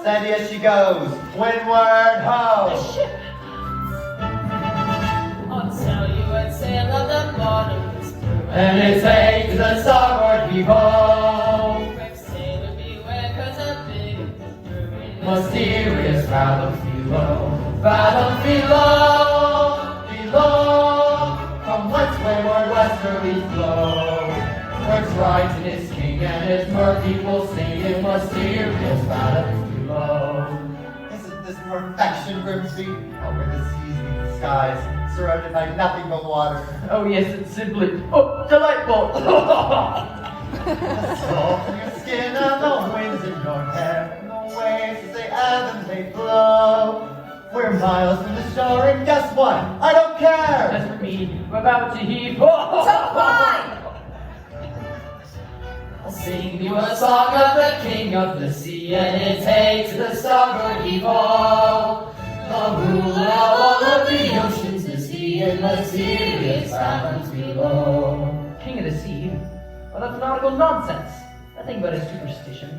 Steady as she goes. Windward ho! The ship! I'll tell you what sail on the bottomless blue. And it's hey to the starboard heave-ho! Quick sailor beware, 'cause a big Mysterious fathoms below. Fathoms below! Below! From whence wayward westerly flow. Where Triton is king and his murky will sing in mysterious fathoms below. Isn't this perfection, Grimsby? Oh, where the seas meet the skies, surrounded by nothing but water. Oh yes, it's simply delightful. The salt in your skin and the winds in your hair, and the waves as they ebb and they flow. We're miles from the shore, and guess what? I don't care. As for me, I'm about to heave. I'll sing you a song of the king of the sea, and it's hey to the starboard heave-ho. The ruler of all of the oceans is he, in mysterious fathoms below. King of the sea? Well, that's nautical nonsense. Nothing but a superstition.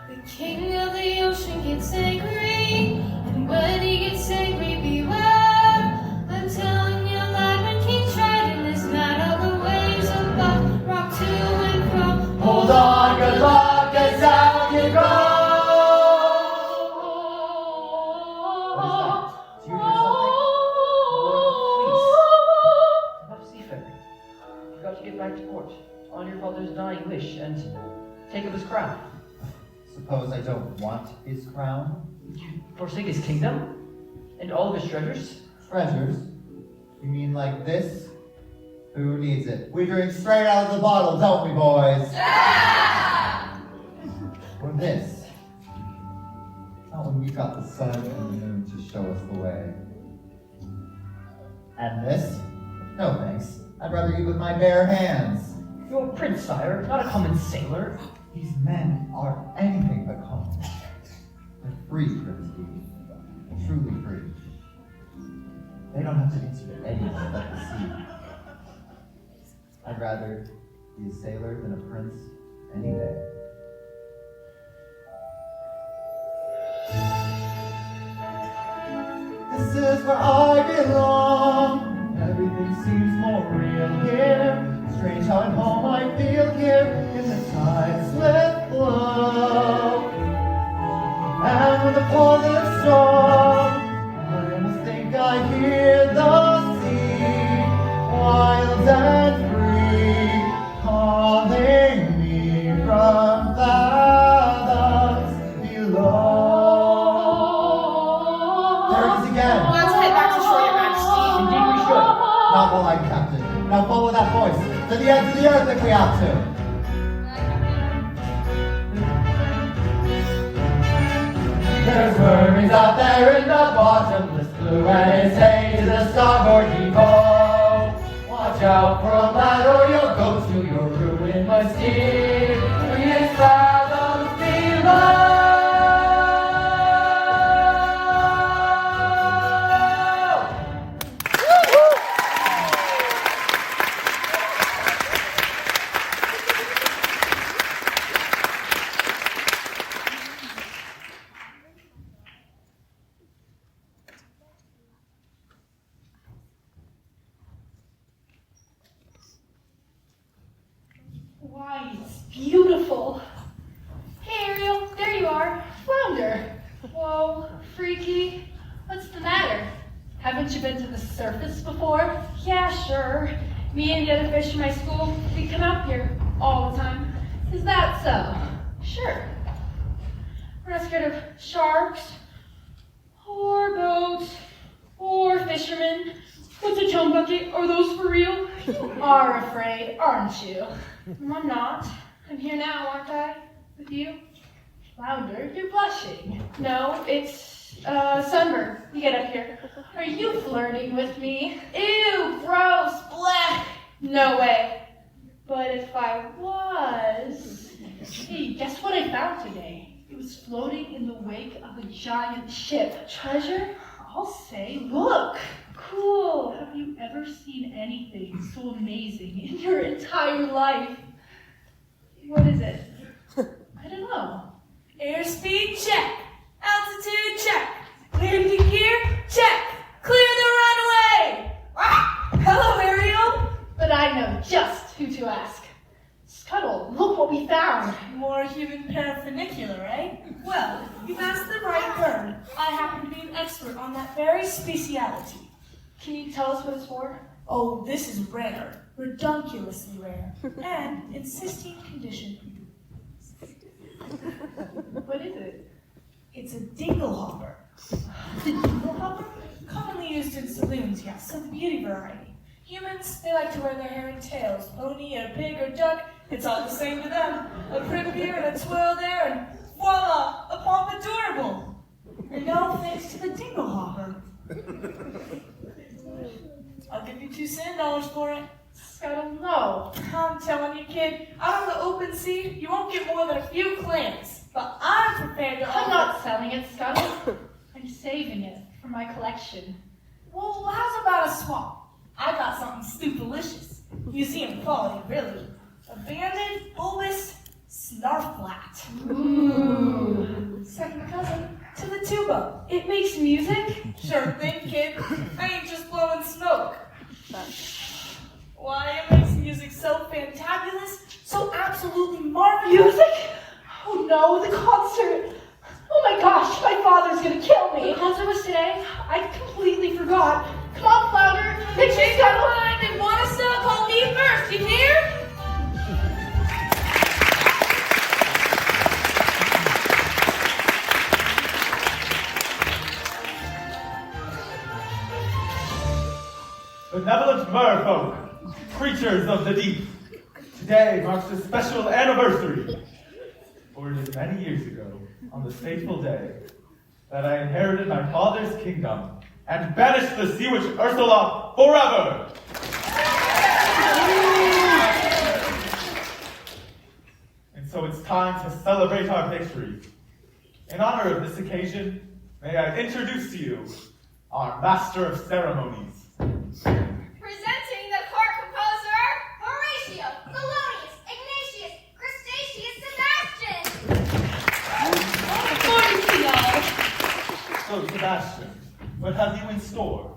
The king of the ocean gets angry, and when he gets angry, beware. I'm telling you, lad, when King Triton is mad, all the waves above rock to and fro. Hold on, good luck, as down you go. What is that? Do you hear something? Enough seafaring. You've got to get back to port on your father's dying wish and take up his crown. Suppose I don't want his crown? You forsake his kingdom and all of his treasures? Treasures? You mean like this? Who needs it? We drink straight out of the bottle, don't we, boys? Or this? Not when we've got the sun and the moon to show us the way. And this? No thanks. I'd rather eat with my bare hands. You're a prince, sire, not a common sailor. These men are anything but common. They're free, Grimsby. Truly free. They don't have to answer to anyone but the sea. I'd rather be a sailor than a prince any day. This is where I belong. Everything seems more real here. Strange how at home I feel here in the tide's swift flow. And when the pull is strong, I almost think I hear the sea, wild and free, calling me from fathoms below. There it is again. Let's head back to shore, Your Majesty. Indeed we should. Not while I'm captain. Now follow that voice to the ends of the earth if we have to. There's mermaids out there in the bottomless blue, and it's hey to the starboard heave-ho. Watch out for a lad or you'll go to your ruin, mysterious fathoms below. Why, it's beautiful. Hey, Ariel, there you are. Flounder. Whoa, freaky. What's the matter? Haven't you been to the surface before? Yeah, sure. Me and the other fish in my school, we come out here all the time. Is that so? Sure. We're not scared of sharks, or boats, or fishermen. What's a chum bucket? Are those for real? You are afraid, aren't you? I'm not. I'm here now, aren't I? With you? Flounder, you're blushing. No, it's sunburn. You get up here. Are you flirting with me? Ew, gross, blech. No way. But if I was... Hey, guess what I found today? It was floating in the wake of a giant ship. Treasure? I'll say, look. Cool. Have you ever seen anything so amazing in your entire life? What is it? I don't know. Airspeed check. on that very speciality. Can you tell us what it's for? Oh, this is rare, redunculously rare, and insisting condition. What is it? It's a dinglehopper. The dinglehopper? Commonly used in saloons, yes, of the beauty variety. Humans, they like to wear their hair in tails. Pony or pig or duck, it's all the same to them. A prick here and a twirl there, and voila, a pompadourable. And all thanks to the dinglehopper. I'll give you $2 for it. Scuttle, no. I'm telling you, kid, out on the open sea, you won't get more than a few clams. But I'm prepared to I'm not selling it, Scuttle. I'm saving it for my collection. Well, how's about a swap? I got something stupelicious. Museum quality, really. A banded, bulbous snarflat. Ooh. Second cousin to the tuba. It makes music? Sure thing, kid. I ain't just blowing smoke. Why, it makes music so fantabulous, so absolutely marvelous. Music? Oh no, the concert. Oh my gosh, my father's gonna kill me. The concert was today? I completely forgot. Come on, Flounder. Make sure you got one and want to sell, call me first, you hear? Benevolent merfolk, creatures of the deep, today marks a special anniversary. For it is many years ago, on this fateful day, that I inherited my father's kingdom and banished the sea witch Ursula forever. And so it's time to celebrate our victory. In honor of this occasion, may I introduce to you our master of ceremonies. Presenting the court composer, Horatio, Polonius, Ignatius, Crustaceus, Sebastian. So, Sebastian, what have you in store?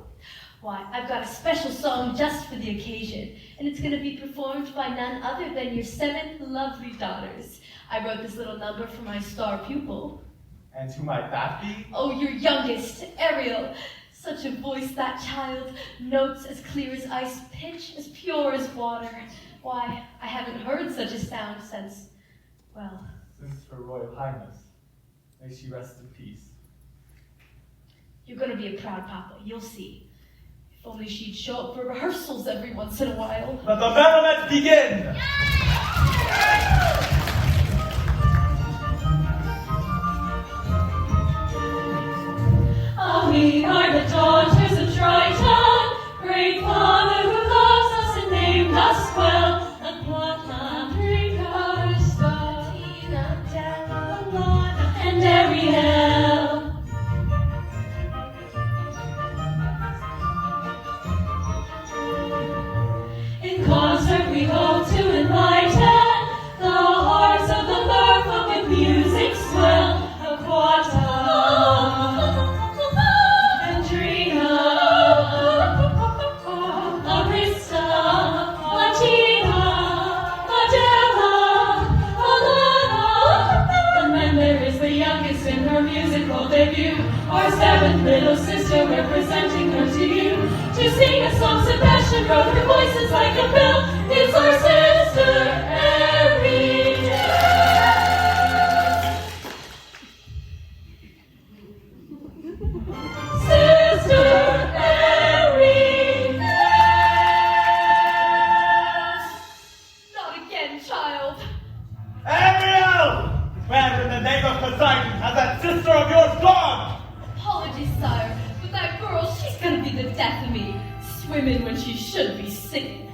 Why, I've got a special song just for the occasion, and it's going to be performed by none other than your 7 lovely daughters. I wrote this little number for my star pupil. And who might that be? Oh, your youngest, Ariel. Such a voice, that child. Notes as clear as ice, pitch as pure as water. Why, I haven't heard such a sound since, well... Since Her Royal Highness. May she rest in peace. You're going to be a proud papa, you'll see. If only she'd show up for rehearsals every once in a while. Let the merriment begin! We are the daughters of Triton, great Father who loves us and named us well. Aquata, Drika, Arista, Tina, Della, Alana, and Ariel. In concert we hope to enlighten the hearts of the merfolk with music swell. Aquata, our 7th little sister, representing her to you. To sing a song Sebastian wrote, her voice is like a bell. It's our sister, Ariel. Sister Ariel. Not again, child. Ariel! Where in the name of Poseidon has that sister of yours gone? Apologies, sire, but that girl, she's gonna be the death of me. Swimming when she should be singing.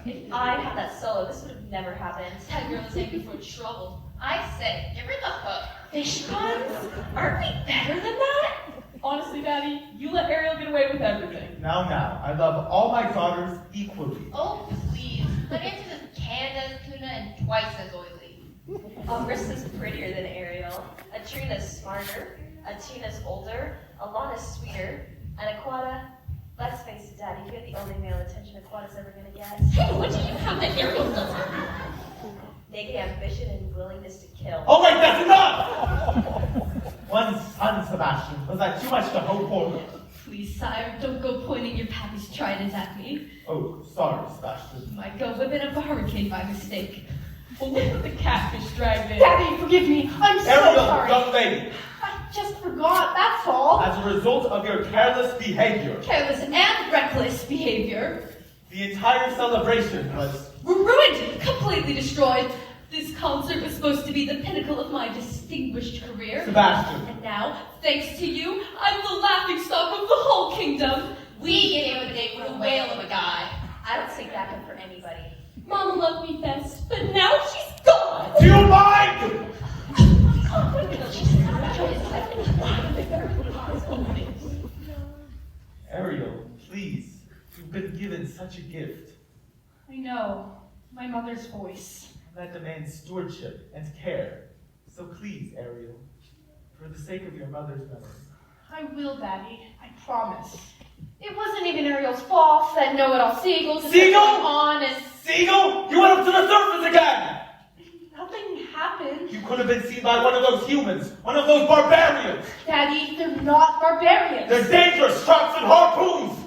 If I had that solo, this would have never happened. That girl is taking for trouble. I say, give her the hook. Fish puns? Aren't we better than that? Honestly, Daddy, you let Ariel get away with everything. Now, I love all my daughters equally. Oh, please. Let me into this Canada's tuna and twice as oily. Brista's prettier than Ariel. Atrina's smarter. Atina's older. Alana's sweeter. And Aquata, let's face it, Daddy, you're the only male attention Aquata's ever gonna get. Hey, what do you have that Ariel doesn't? Naked ambition and willingness to kill. Oh wait, that's enough! One son, Sebastian. Sebastian. Was that too much to hope for? Please, sire, don't go pointing your pappy's trident at me. Oh, sorry, Sebastian. You might go whipping up a hurricane by mistake. Well, look at the catfish dragged in. Daddy, forgive me. I'm so Ariel, sorry. young lady, I just forgot, that's all. as a result of your careless behavior, Careless and reckless behavior. the entire celebration was... Ruined, completely destroyed. This concert was supposed to be the pinnacle of my distinguished career. Sebastian. And now, thanks to you, I'm the laughingstock of the whole kingdom. We gave him a date with a whale of a guy. I don't take that for anybody. Mama loved me best, but now she's gone. Do you mind? Ariel, please. You've been given such a gift. I know. My mother's voice. That demands stewardship and care. So please, Ariel, for the sake of your mother's memory. I will, Daddy. I promise. It wasn't even Ariel's fault that know-it-all Seagull just kept Seagull? going on and Seagull, you went up to the surface again! nothing happened. You could have been seen by one of those humans, one of those barbarians. Daddy, they're not barbarians. They're dangerous, sharks and harpoons!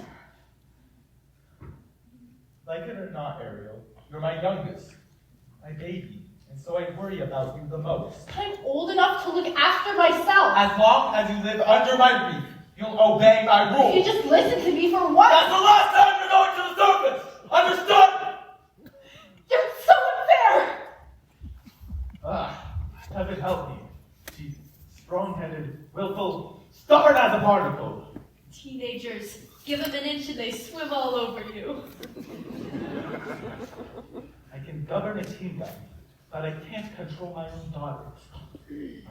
Like it or not, Ariel, you're my youngest, my baby, and so I worry about you the most. I'm old enough to look after myself. As long as you live under my roof, you'll obey my rules. If you just listen to me for once. That's the last time you're going to the surface! Understood? You're so unfair. Heaven help me. She's strong-headed, willful, stubborn as a particle. Teenagers, give them an inch and they swim all over you. I can govern a kingdom, but I can't control my own daughters. It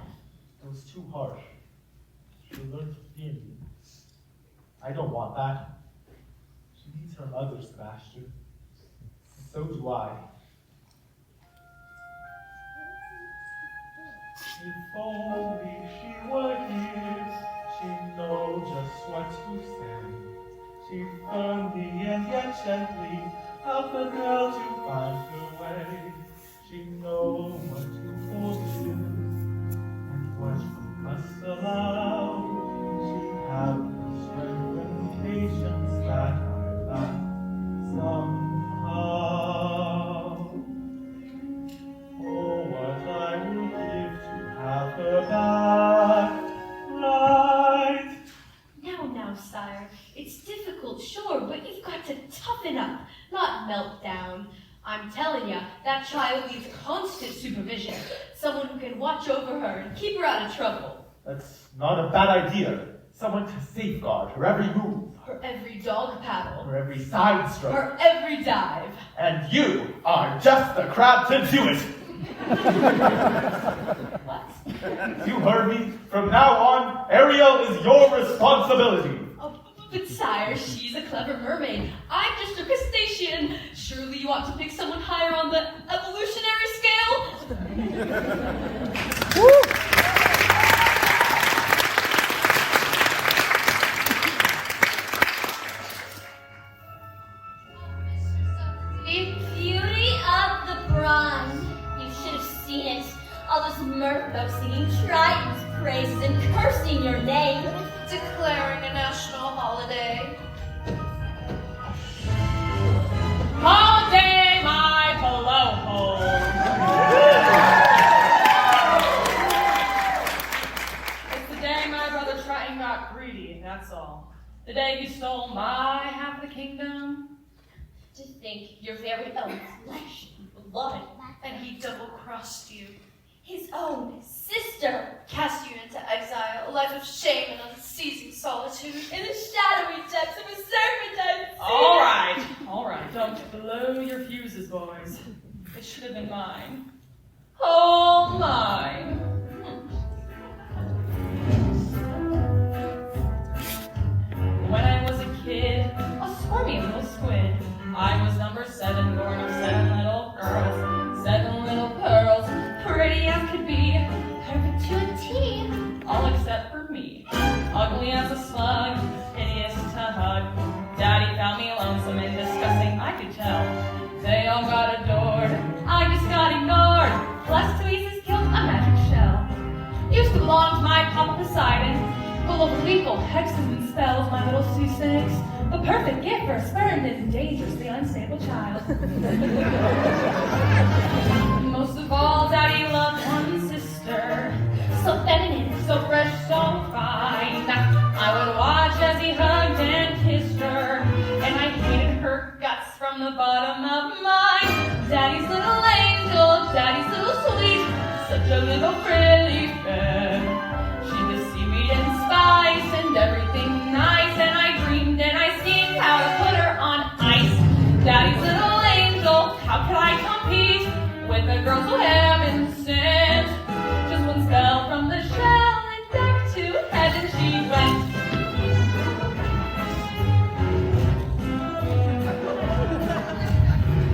was too harsh. She'll learn to fear me. I don't want that. She needs her mother, Sebastian. And so do I. If only she were here, she'd know just what to say. She firmly and yet gently help a girl to find her way. She know what to forgive and what we must allow. She have the strength and patience that I lack somehow. Oh, what I would give to have her back right. Now, sire, it's difficult, sure, but you've got to toughen up, not melt down. I'm telling you, that child needs constant supervision, someone who can watch over her and keep her out of trouble. That's not a bad idea. Someone to safeguard her every move, Her every dog paddle, her every side stroke. her every dive. And you are just the crab to do it. What? You heard me. From now on, Ariel is your responsibility. Oh, but sire, she's a clever mermaid. I'm just a crustacean. Surely you ought to pick someone higher on the evolutionary scale? Beauty of the brine. You should have seen it. All those merfolk singing Triton's praises and cursing your name. Declaring a national holiday. All day, my palopo. It's the day my brother Triton got greedy, that's all. The day he stole my half of the kingdom. To think your very own flesh and blood, And he double-crossed you. his own sister, Cast you into exile, a life of shame and unceasing solitude. in the shadowy depths of a serpent I'd seen. All right, don't blow your fuses, boys. It should have been mine. All mine. When I was a kid, a squirmy little squid, I was number 7, born of 7 little girls, 7 little pearls, pretty as could be, perfect to a T, all except for me, ugly as a slug, hideous to hug. Daddy found me lonesome and disgusting, I could tell. They all got adored, I just got ignored. Blastoises killed a magic shell. Used to belong to my Papa Poseidon, but lethal hexes and spells, my little Sue snakes. The perfect gift for a spurned and dangerously unstable child. Most of all, Daddy loved one sister. So feminine, so fresh, so fine. I would watch as he hugged and kissed her, and I hated her guts from the bottom of mine. Daddy's little angel, Daddy's little sweet, such a little frilly thing. She was seaweed and spice and everything nice, and I dreamed and I schemed how to put her on ice. Daddy's little angel, how could I compete with the girls who haven't sent? Just one spell from the shell and back to heaven she went.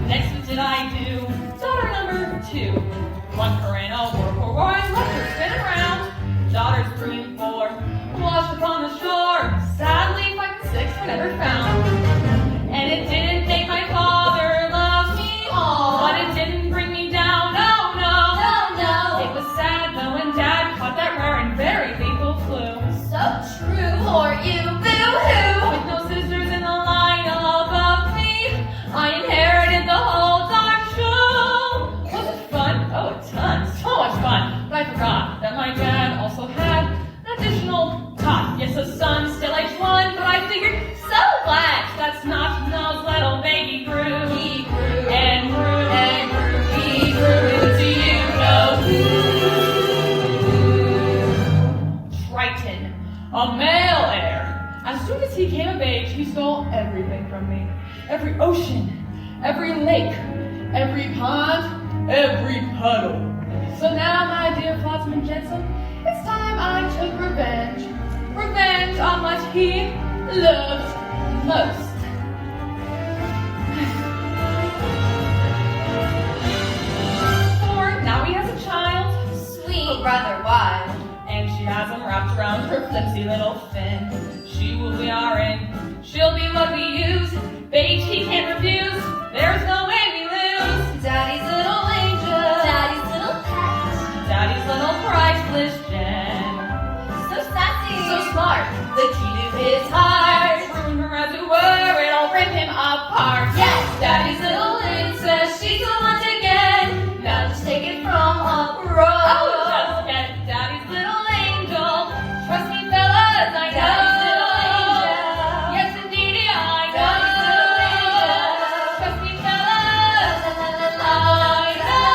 Next, what did I do? Daughter number 2. One Corinna wore roaring, left her spinning round. Daughters 3 and 4 washed upon the shore. Sadly, 5 and 6 were never found. And it didn't make my father love me, but it didn't bring me down. No, no, no, no. It was sad though when Dad caught that rare and very lethal flu. So true for you, boo-hoo! With no sisters in the line above me, I inherited the whole darn show. Was it fun? Oh, a ton. So much fun. But I forgot that my dad also had an additional tot. Yes, a son, still age 1, but I figured, so glad that snot-nosed little baby grew. He grew and grew and grew. He grew into you know who. Triton, a male heir. As soon as he came of age, he stole everything from me. Every ocean, every lake, every pond, every puddle. So now, my dear Flotsam Jetsam, it's time I took revenge. Revenge on what he loved most. For now he has a child, Sweet, but rather wild. and she has him wrapped around her flimsy little fin. She will be our in, she'll be what we use. Babe, he can't refuse, there's no way we lose. Daddy's little angel. Daddy's little pet. Daddy's little priceless gem. So sassy. So smart, The key to his heart. ruin her as it were, it'll rip him apart. Yes, Daddy's little Lynn says she's the one to get. Now just take it from a pro. Oh, just get Daddy's little angel. Trust me, fellas, I know. Daddy's little angel. Yes, indeed, I know. Daddy's little angel. Trust me, fellas, I know.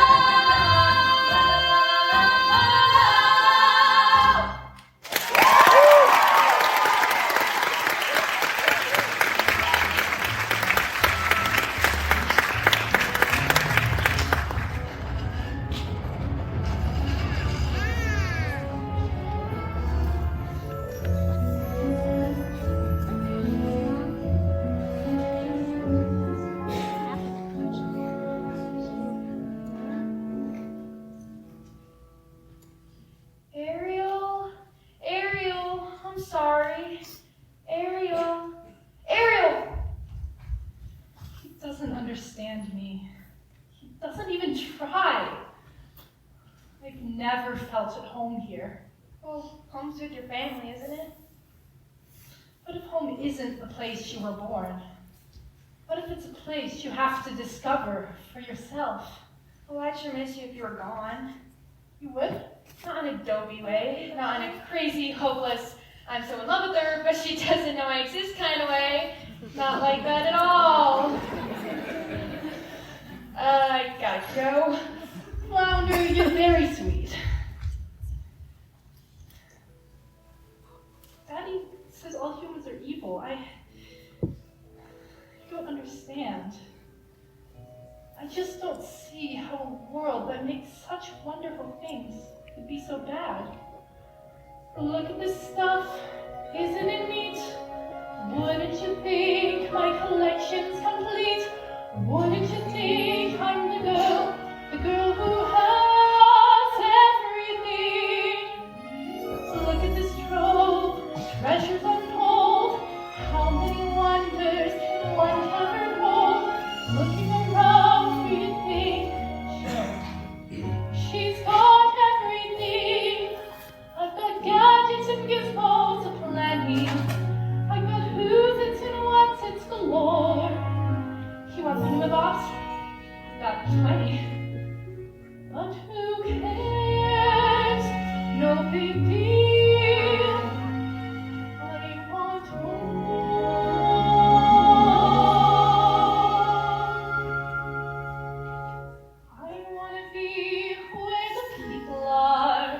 Ariel, Ariel, I'm sorry. Ariel, Ariel! He doesn't understand me. He doesn't even try. I've never felt at home here. Well, home's with your family, isn't it? What if home isn't the place you were born? What if it's a place you have to discover for yourself? Well, I'd sure miss you if you were gone. You would? Not in a dopey way, not in a crazy, hopeless, I'm so in love with her, but she doesn't know I exist kind of way. Not like that at all. I gotta go. Flounder, you're very sweet. Daddy says all humans are evil. I don't understand. I just don't see how a world that makes such wonderful things could be so bad. Look at this stuff. Isn't it neat? Wouldn't you think my collection's complete? Wouldn't you think I'm the girl who has everything? Look at this trove, treasures untold. How many wonders can one cavern hold? Looking around, do you think she's got everything? I've got gadgets and gizmos, a plan me. I got who's it's and what's it's galore. You want some of the box? Got 20. But who cares? No big deal. I want more. I want to be where the people are.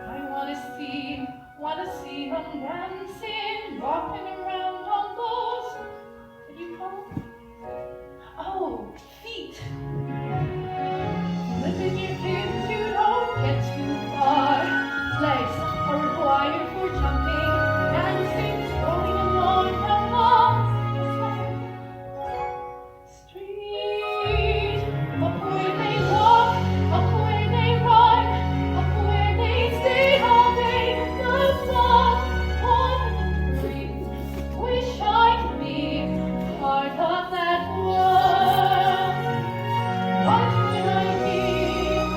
I want to see them dancing, rocking around on those, what do you call them? Oh, feet. Living your kids, you don't get too far. Legs are required for jumping, dancing, strolling along the street. Up where they walk, up where they run, up where they stay all day. The sun, water, and trees. Wish I could be part of that world. What would I be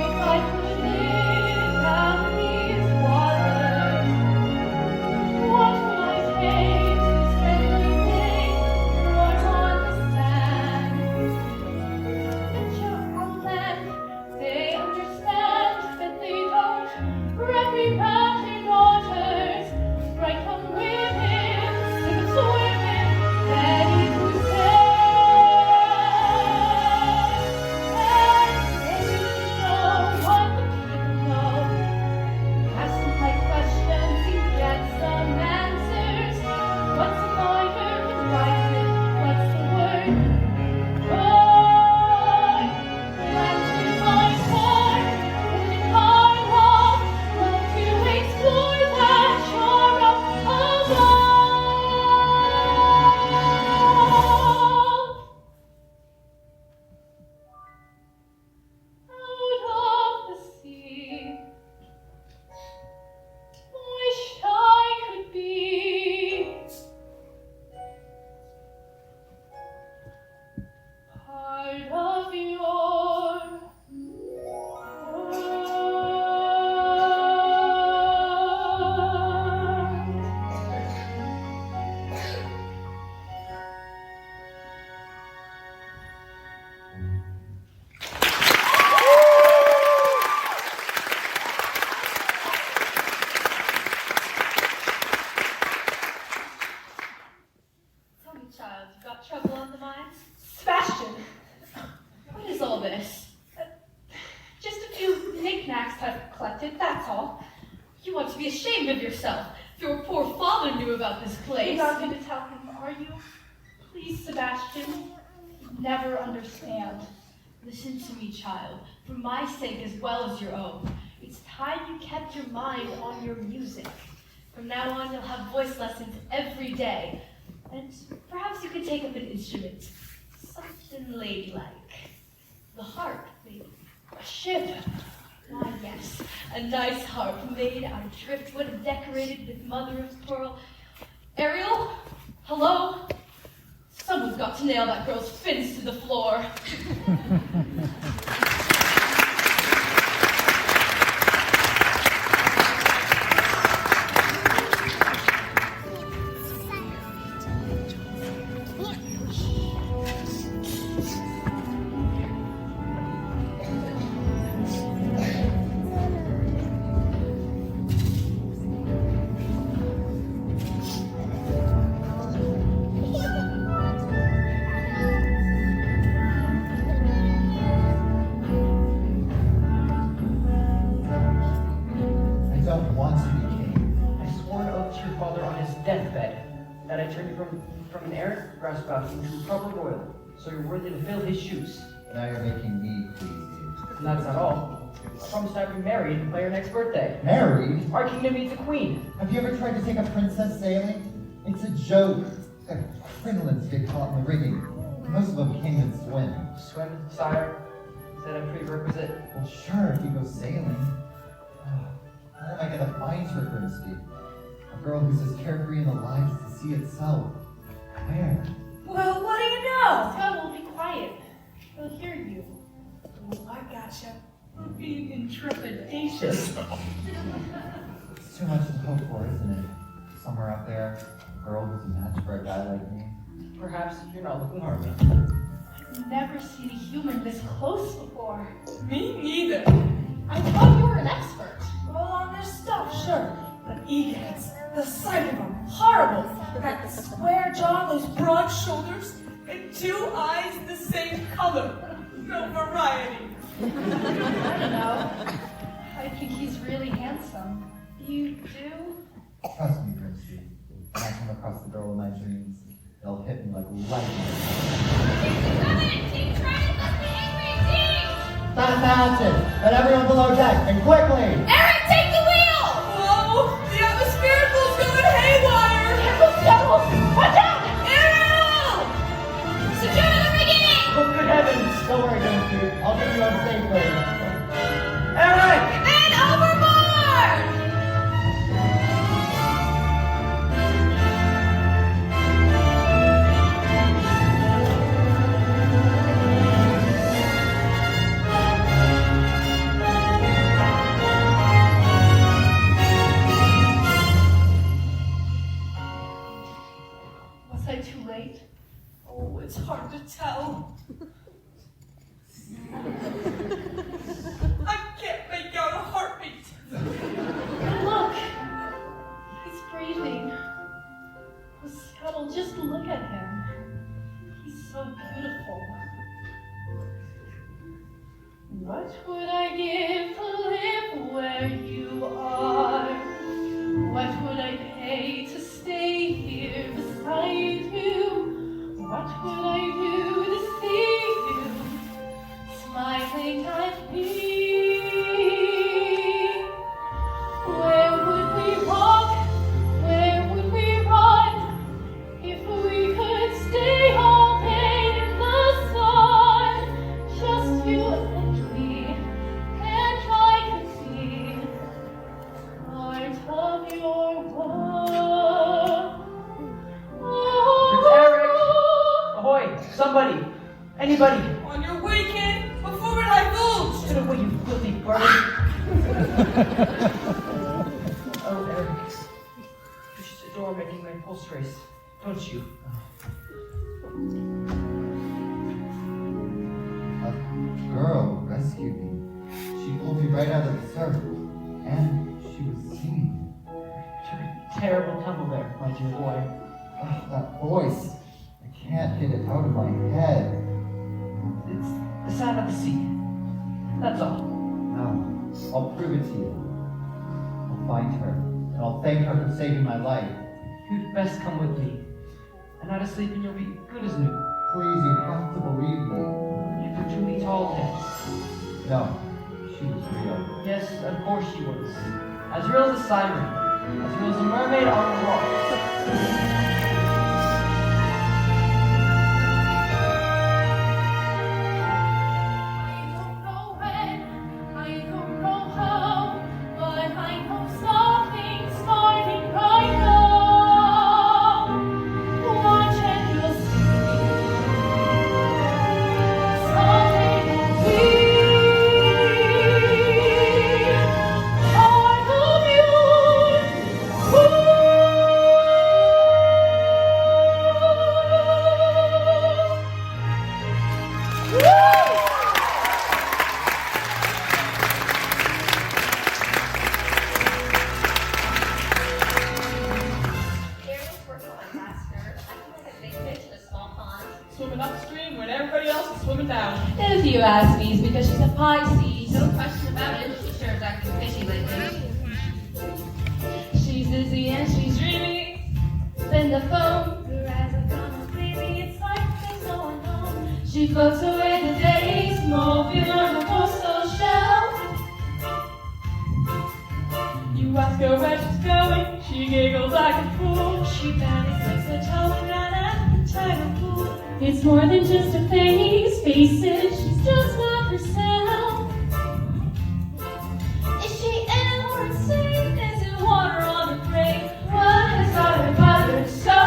if I could live down these waters? What would I pay to spend my day right on the sand? Picture on land, they understand that they don't reprimand their daughters. Right from women, sick of swimming, ready to and they know what the people know. Ask them like questions, you get some answers. What's a lawyer in writing? What's the word? Boy, that's in my heart. Wouldn't I love to explore that shore up above? Out of the sea. Wish I could be part of your Tell me, child, you got trouble on the mind? Sebastian. What is all this? Just a few knickknacks I've collected, that's all. You ought to be ashamed of yourself. Your poor father knew about this place. You're not going to tell him, are you? Please, Sebastian. You'd never understand. Listen to me, child, for my sake as well as your own. It's time you kept your mind on your music. From now on, you'll have voice lessons every day. And perhaps you could take up an instrument. Something ladylike. The harp, maybe. A ship. Why, yes, a nice harp made out of driftwood and decorated with mother of pearl. Ariel? Hello? Someone's got to nail that girl's fins to the floor. I don't want to be king. I swore an oath to your father on his deathbed that I turned you from an errant rouseabout into a proper royal, so you're worthy to fill his shoes. Now you're making me please you. And that's not all. I promised I'd be married by your next birthday. Married? Our kingdom needs a queen. Have you ever tried to take a princess sailing? It's a joke. Crinolines get caught in the rigging. Most of them can't even swim. Swim, sire. Is that a prerequisite? Well, sure, if you go sailing. Where am I gonna find her, Grimsby? A girl who's as carefree and alive as the sea itself. Where? Well, what do you know? Scott will be quiet. He'll hear you. Oh, I gotcha. Being intrepidatious. It's too much to hope for, isn't it? somewhere out there, a girl who's a match for a guy like me? Perhaps you're not looking hard enough. I've never seen a human this close before. Me neither. I thought you were an expert. Well, on this stuff, sure. But egads, the sight of them, horrible. That square jaw, those broad shoulders, and 2 eyes the same color. No variety. I don't know. I think he's really handsome. You do? Trust me, Grimsby. When I come across the girl of my dreams, they'll hit me like lightning. Team Triton must be angry team! Fantastic! And everyone below deck, and quickly! Eric, take the wheel! Whoa! The atmospherical's going haywire! Watch out! Ariel! Secure the rigging! Oh, good heavens! Don't worry, Grimsby. I'll get you on safely. Eric! And overboard! Was I too late? Oh, it's hard to tell. I can't make out a heartbeat. Look! He's breathing. Oh, Scuttle, just look at him. He's so beautiful. What would I give to live where you are? What would I pay to stay here beside you? What would I do to see you smiling at me? Where would we walk? Where would we run? If we could stay all day in the sun, just you and me, and I could see part of your world. It's Eric! Ahoy! Somebody! Anybody! On your way, kid, before we're divulged. Get away, you filthy bird! Oh, Eric. You just adore making my pulse race, don't you? A girl rescued me. She pulled me right out of the surf. And she was singing. Took a terrible tumble there, my dear boy. Oh, that voice. I can't get it out of my head. It's the sound of the sea. That's all. No, I'll prove it to you. I'll find her, and I'll thank her for saving my life. You'd best come with me. A night of sleep and you'll be good as new. Please, you have to believe me. If you're truly tall, then. No, she was real. Yes, of course she was. As real as a siren. As real as a mermaid on the rocks. I don't know when, I don't know how, but I know something's starting right now. Watch and you'll see. Something will be part of your world. Ariel's working on my master. I feel like a big fish in a small pond. Swimming upstream when everybody else is swimming down. If you ask me, it's because she's a Pisces. No question about it. She sure is acting fishy lately. She's dizzy and she's dreamy. Spin the phone, her eyes are gone, baby. It's like there's no one home. She floats away the days, mobile on the postal shelf. You ask her where she's going, she giggles like a fool. She barely sticks a toe in at the tidal pool. It's more than just a phase, face it, she's just not herself. Is she ill or insane? Is it water on the brain? What has got her bothered so?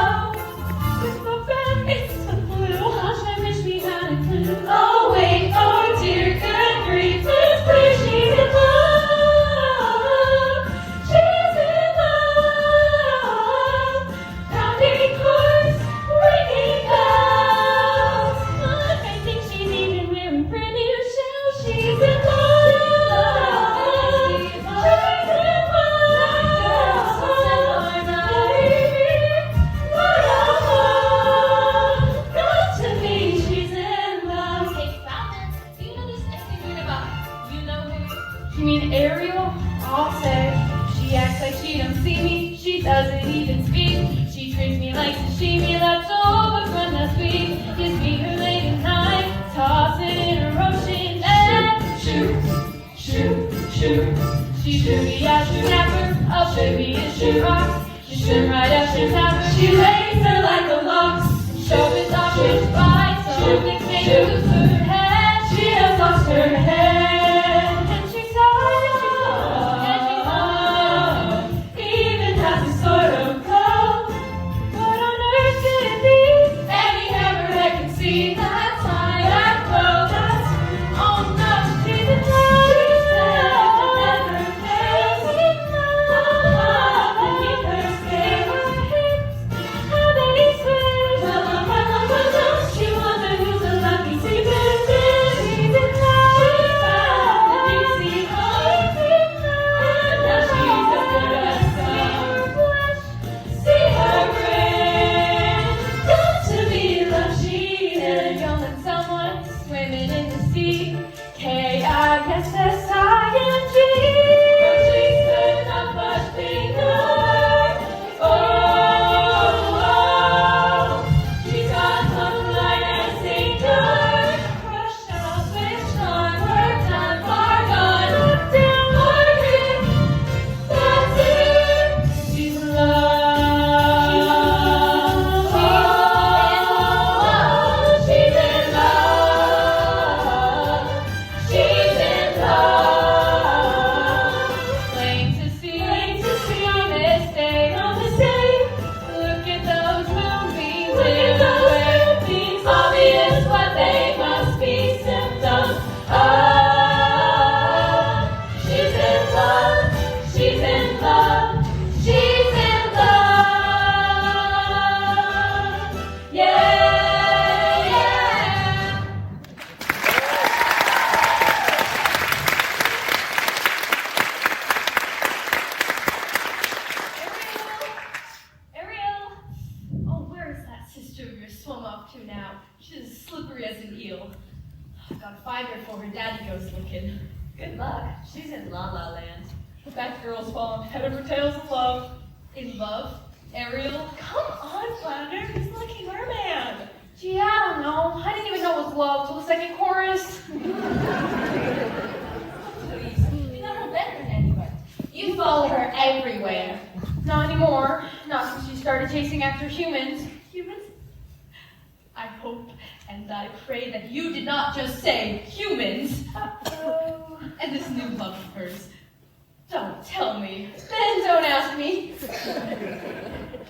It's the bad, it's the flu. Hush, I wish we had a clue. Oh wait, oh dear, good grief, it's clear she's in love. She's in love. doesn't even speak. She treats me like sashimi left over from last week. Gives me her late at night, toss it in her ocean, and shoot, shoot, shoot. She shoot me as she snapper, I'll shoot me as she rocks. She shoot right up and tap her, she lays her like a locks. Show is off, she's right, so things make her lose her head. She has lost her head, and she's hard, and she's hard. Even has a sort of cold. What on earth could it be? Any hammer I can see. That's why I know that's, oh no, she's in love. She's never fails. She's in love. Beneath her skin, her hips, how they sway. Well, she wonder who's the lucky sleeper. She's in love. She's found the deep sea home. She's in love. Now she's as good as some flesh. See her grin. Got to be loved. She's young and someone swimming in the sea. Kissing she's putting up her finger. Oh, she's got some light and sinker. Crushed out, switched on, worked on, far gone. Looked down, working. That's it. She's in love. She's in love. She's in love. Plain to see on this day. Look at those moonbeams in the way. Obvious what they must be symptoms of. She's in love. She's in love. She's in love. Yeah, yeah. Ariel! Oh, where is that sister of yours swum off to now? She's as slippery as an eel. I've got to find her before her daddy goes looking. Good luck. She's in La La Land. That girl's fallen head over tails in love. In love? Ariel? Come on, Flounder. He's the lucky merman. Gee, I don't know. I didn't even know it was love till the second chorus. Please, you know her better than anyone. You follow her everywhere. Not anymore. Not since she started chasing after humans. Humans? I hope and I pray that you did not just say humans. Oh. And this new love of hers. Don't tell me. Then don't ask me.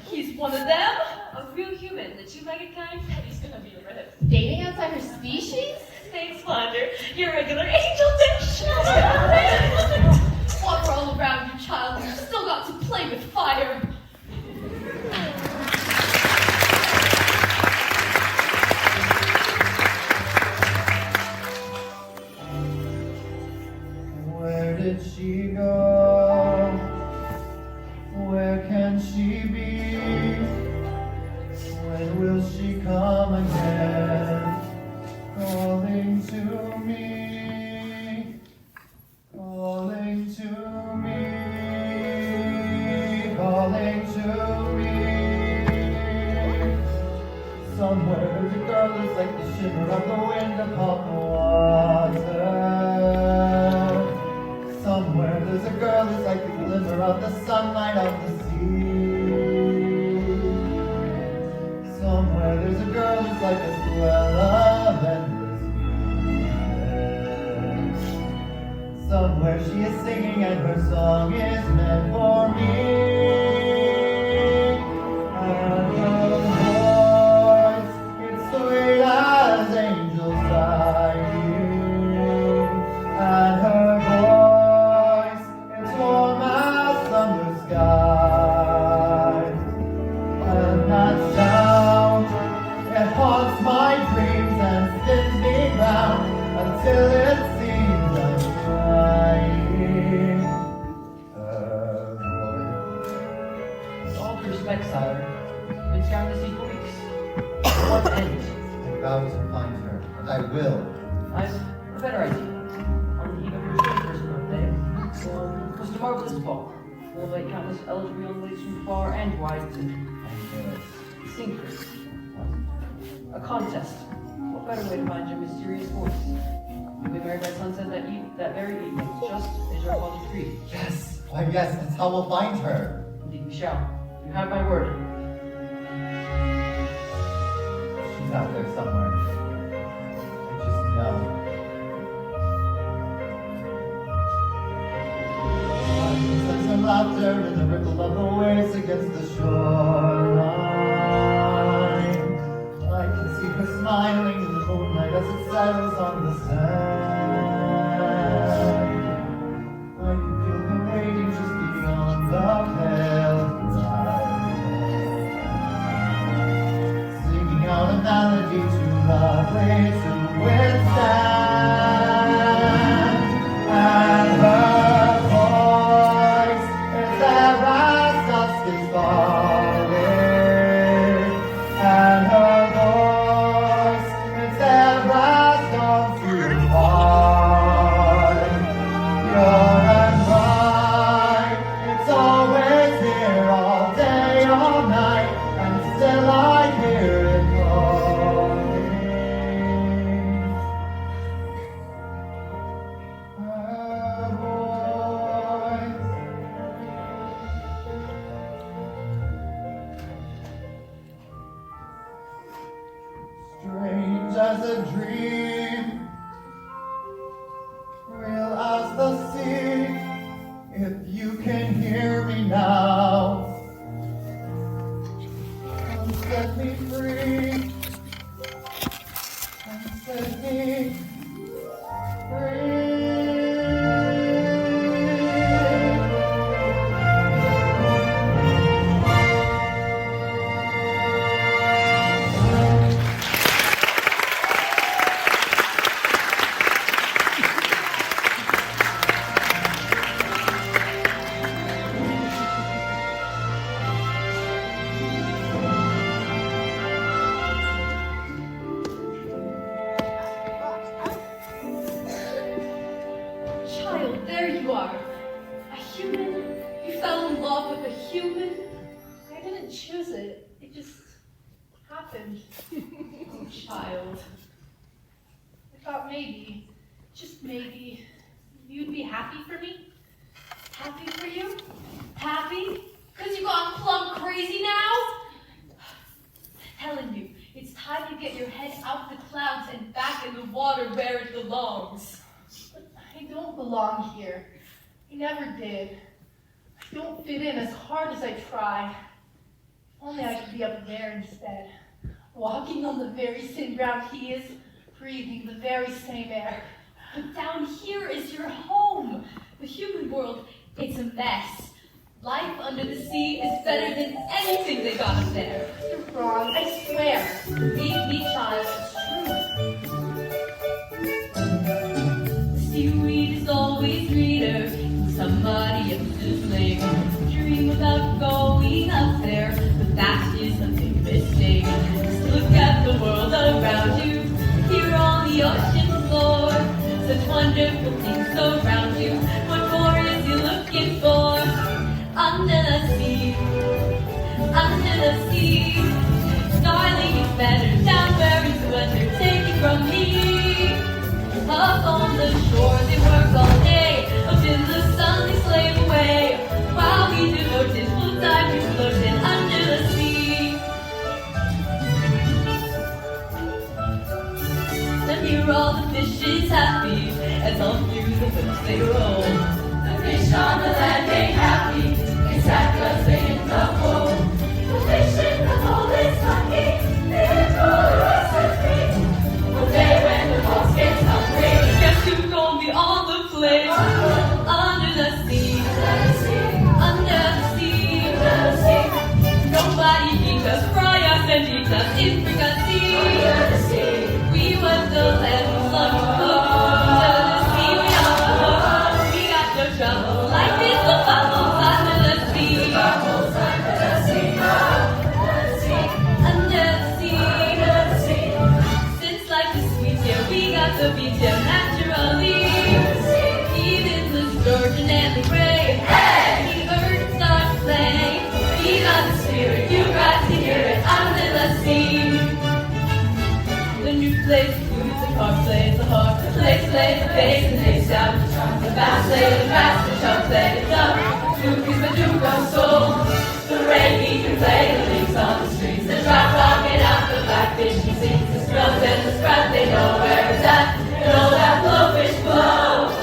He's one of them? A real human, the two-legged kind? He's gonna be a rip. Dating outside her species? Thanks, Flounder. You're a regular angel dish. Water all around you, child. You've still got to play with fire. Where did she go? Where can she be? When will she come again? Calling to me, calling to me, calling to me. Somewhere there's a girl that's like the shimmer of the wind upon the water. Somewhere there's a girl that's like the glimmer of the sunlight of the sea. Somewhere there's a girl that's like a swell of endless music. Somewhere she is singing and her song is meant for me. And her voice, it's sweet as angels sighing. And her voice, it's warm as summer skies. And that sound, it haunts my dreams and spins me round until it seems I'm crying. Her voice. All due respect, sire. Been scouring the sea for weeks. What end? I vow to find her, and I will. I've a better idea. On the eve of your 21st birthday, was the marvelous ball. full of like countless eligible young ladies from far and wide to sing for us. A contest. What better way to find your mysterious voice? You'll be married by sunset that very evening, just as your father decreed. Yes. Why, yes, that's how we'll find her. Indeed we shall. You have my word. She's out there somewhere. I just know. Sense of laughter and the ripple of the waves against the shoreline. I can see her smiling in the moonlight as it settles on the sand. I can feel her waiting just beyond the pale tide, singing out a melody too lovely to withstand. And her voice is there as dusk is falling. And her voice is there as dawn to fall. Pure and bright, it's always here all day, all night, and still I hear it calling. Her voice. Strange as a dream, real as the sea. If you can hear me now, come set me free. Come set me free. Child, there you are. A human? You fell in love with a human? I didn't choose it. It just happened. Oh, child. I thought maybe, just maybe, you'd be happy for me. Happy for you? Happy? Because you gone plumb crazy now? Telling you, it's time to get your head out the clouds and back in the water where it belongs. But I don't belong here. I never did. I don't fit in as hard as I try. If only I could be up there instead, walking on the very same ground he is, breathing the very same air. But down here is your home. The human world, it's a mess. Life under the sea is better than anything they got up there. You're wrong, I swear. Believe me, child, it's true. Seaweed is always greener in somebody else's lake. Dream about going up there, but that is a big mistake. Just look at the world around you, here on the ocean floor. Such wonderful things around you. What more is you looking for? Under the sea, under the sea. Darling, it's better down where it's weather. Take it from me. Up on the shore they work all day. Up in the sun they slave away. While we devoted full time to floating under the sea. And here all the fishes happy as all through the boats they roll. The fish on the land ain't happy, it's sad 'cause they in the hole. The fish in the hole is lucky, they're glorious and free. One day when the boss gets hungry, guess who's gonna be on the plate? Under the sea, under the sea. Nobody beats us, fry us and eat us in fricassee. Under the sea, we was the land of love. Under the sea, we on the hook. We got no trouble, life is the bubbles under the sea. Under the sea, under the sea. Since life is sweet here, we got the beach here naturally. Even the sturgeon and the gray, the earth feel it, you got to hear it under the sea. The new plays the flute, the harp plays the harp, the plays the bass, and they sound the drum. The bass play the bass, the chum play the drum. The fluke is the duke of soul. The reggae can play the links on the strings. The drop rocking out the blackfish he sings. The scrubs and the scrub, they know where it's at. And all that blowfish blow.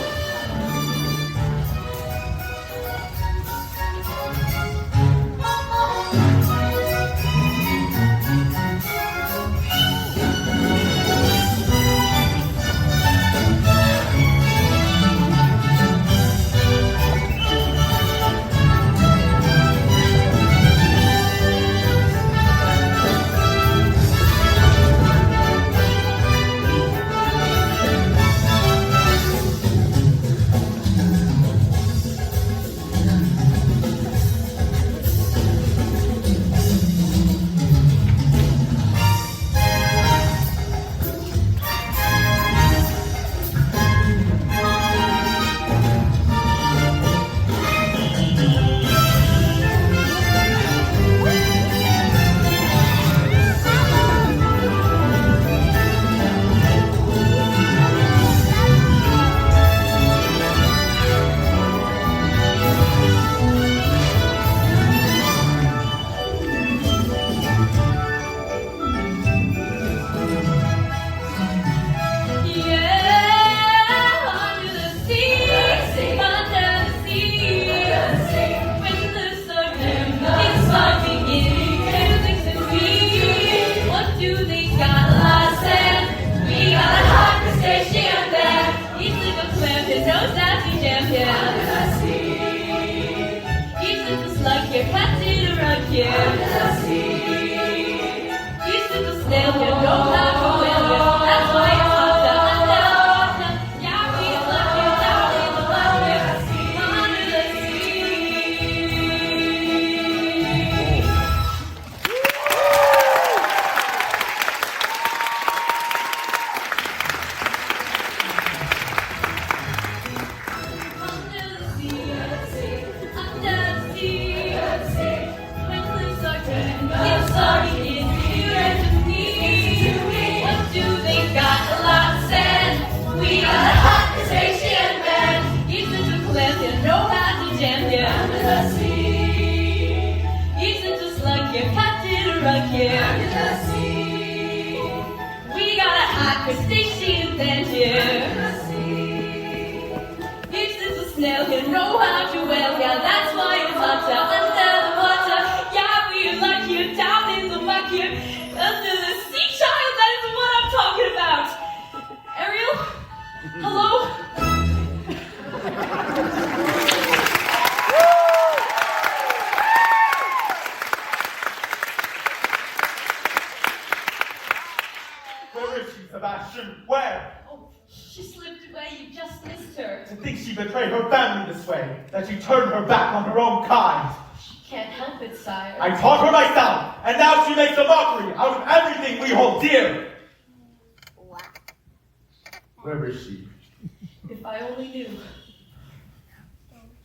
Where is she, Sebastian? Where? Oh, she slipped away. You just missed her. To think she betrayed her family this way, that she turned her back on her own kind. She can't help it, sire. I taught her myself, and now she makes a mockery out of everything we hold dear. Where is she? If I only knew.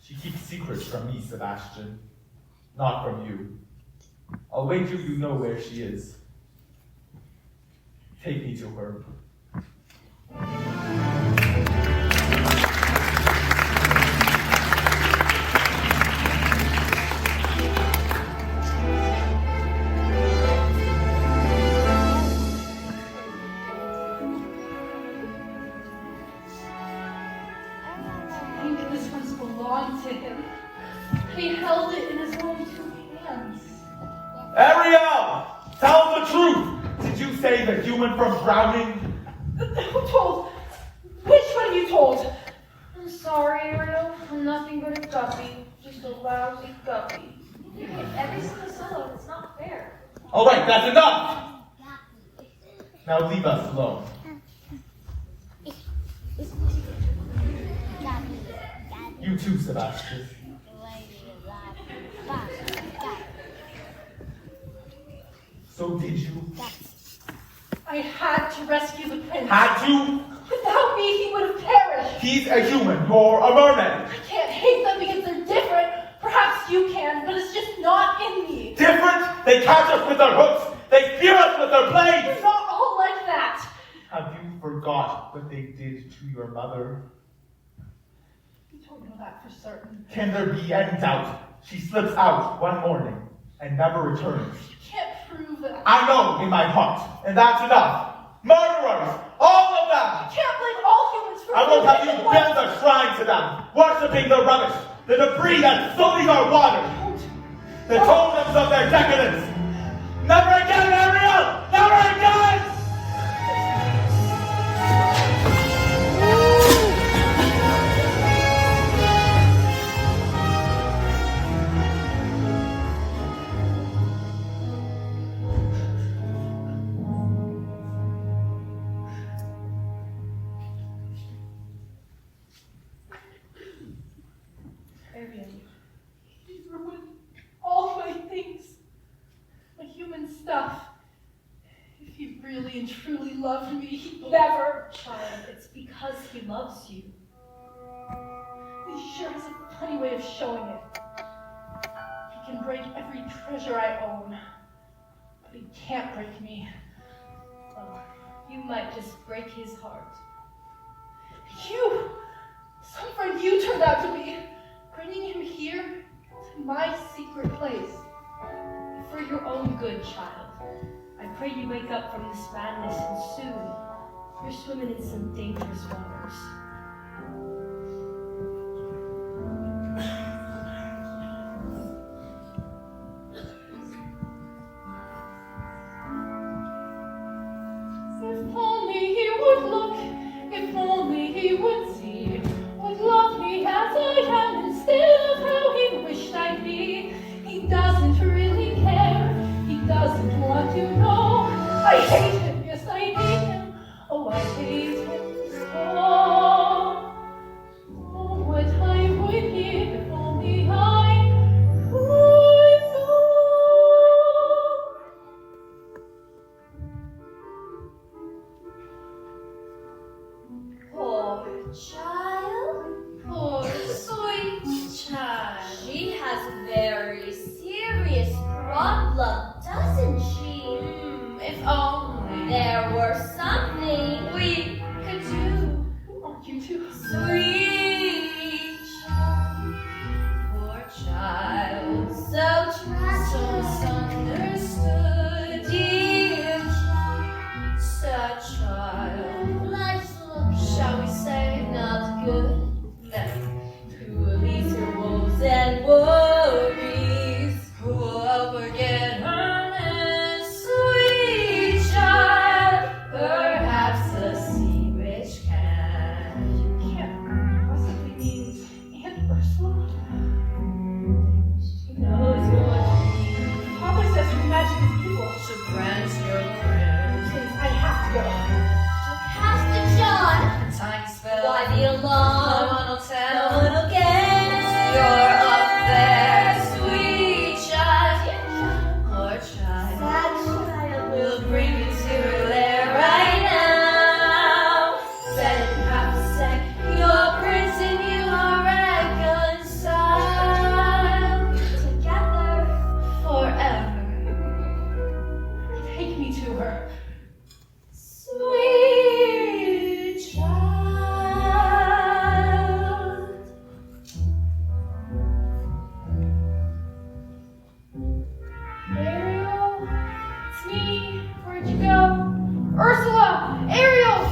She keeps secrets from me, Sebastian, not from you. I'll wait till you know where she is. Take me to her. I think this one's belonged to him. He held it in his own two hands. Ariel! Tell the truth! Did you save a human from drowning? Who told? Which one you told? I'm sorry, Ariel. I'm nothing but a guppy. Just a lousy guppy. You get every single solo, it's not fair. All right, that's enough! Now leave us alone. You too, Sebastian. So did you? I had to rescue the prince. Had to? Without me, he would have perished. He's a human, you're a merman. I can't hate them because they're different. Perhaps you can, but it's just not in me. Different? They catch us with their hooks. They spear us with their blades. They're not all like that. Have you forgot what they did to your mother? You don't know that for certain. Can there be any doubt? She slips out one morning and never returns. You can't prove that. I know in my heart, and that's enough. Murderers, all of them. You can't blame all humans for I won't have you everything. build a shrine to them, worshipping the rubbish, the debris that sullies our water, the totems of their decadence. Never again, Ariel! Never again! He ruined all my things. My human stuff. If he really and truly loved me, he'd never. Child, it's because he loves you. He sure has a funny way of showing it. He can break every treasure I own, but he can't break me. Well, you might just break his heart. You! Some friend you turned out to be, bringing him here to my secret place. For your own good, child. I pray you wake up from this madness, and soon you're swimming in some dangerous waters. If only he would look, if only he would see, would love me as I am instead of how he wished I'd be. He doesn't really care, he doesn't want to know. I hate him, yes I hate him, oh I hate him so. Oh, what I would give if only I could know. Poor child. Poor Sweet child. She has a very serious problem, doesn't she? if only There were something we could do. Who are you two? Sweet child. Poor child. So tragic. So misunderstood. Dear child. Sad child. Life's look, shall we say, not good. Then, who will ease her woes and worries? Who will help her get her nest? Sweet child, perhaps the sea witch can. Can't possibly mean Aunt Ursula. She knows what Papa says her magic is evil. to grant your friend. Please, I have to go. Pastor John, Time spell. why the alarm? No one will No tell. one will guess. You're up there, sweet child. Poor child. Sad child. We'll bring you to her there right now. Then in half a sec, your prince and you are reconciled. Together forever. Take me to her. Sweet child. Ariel, it's me. Where'd you go? Ursula! Ariel!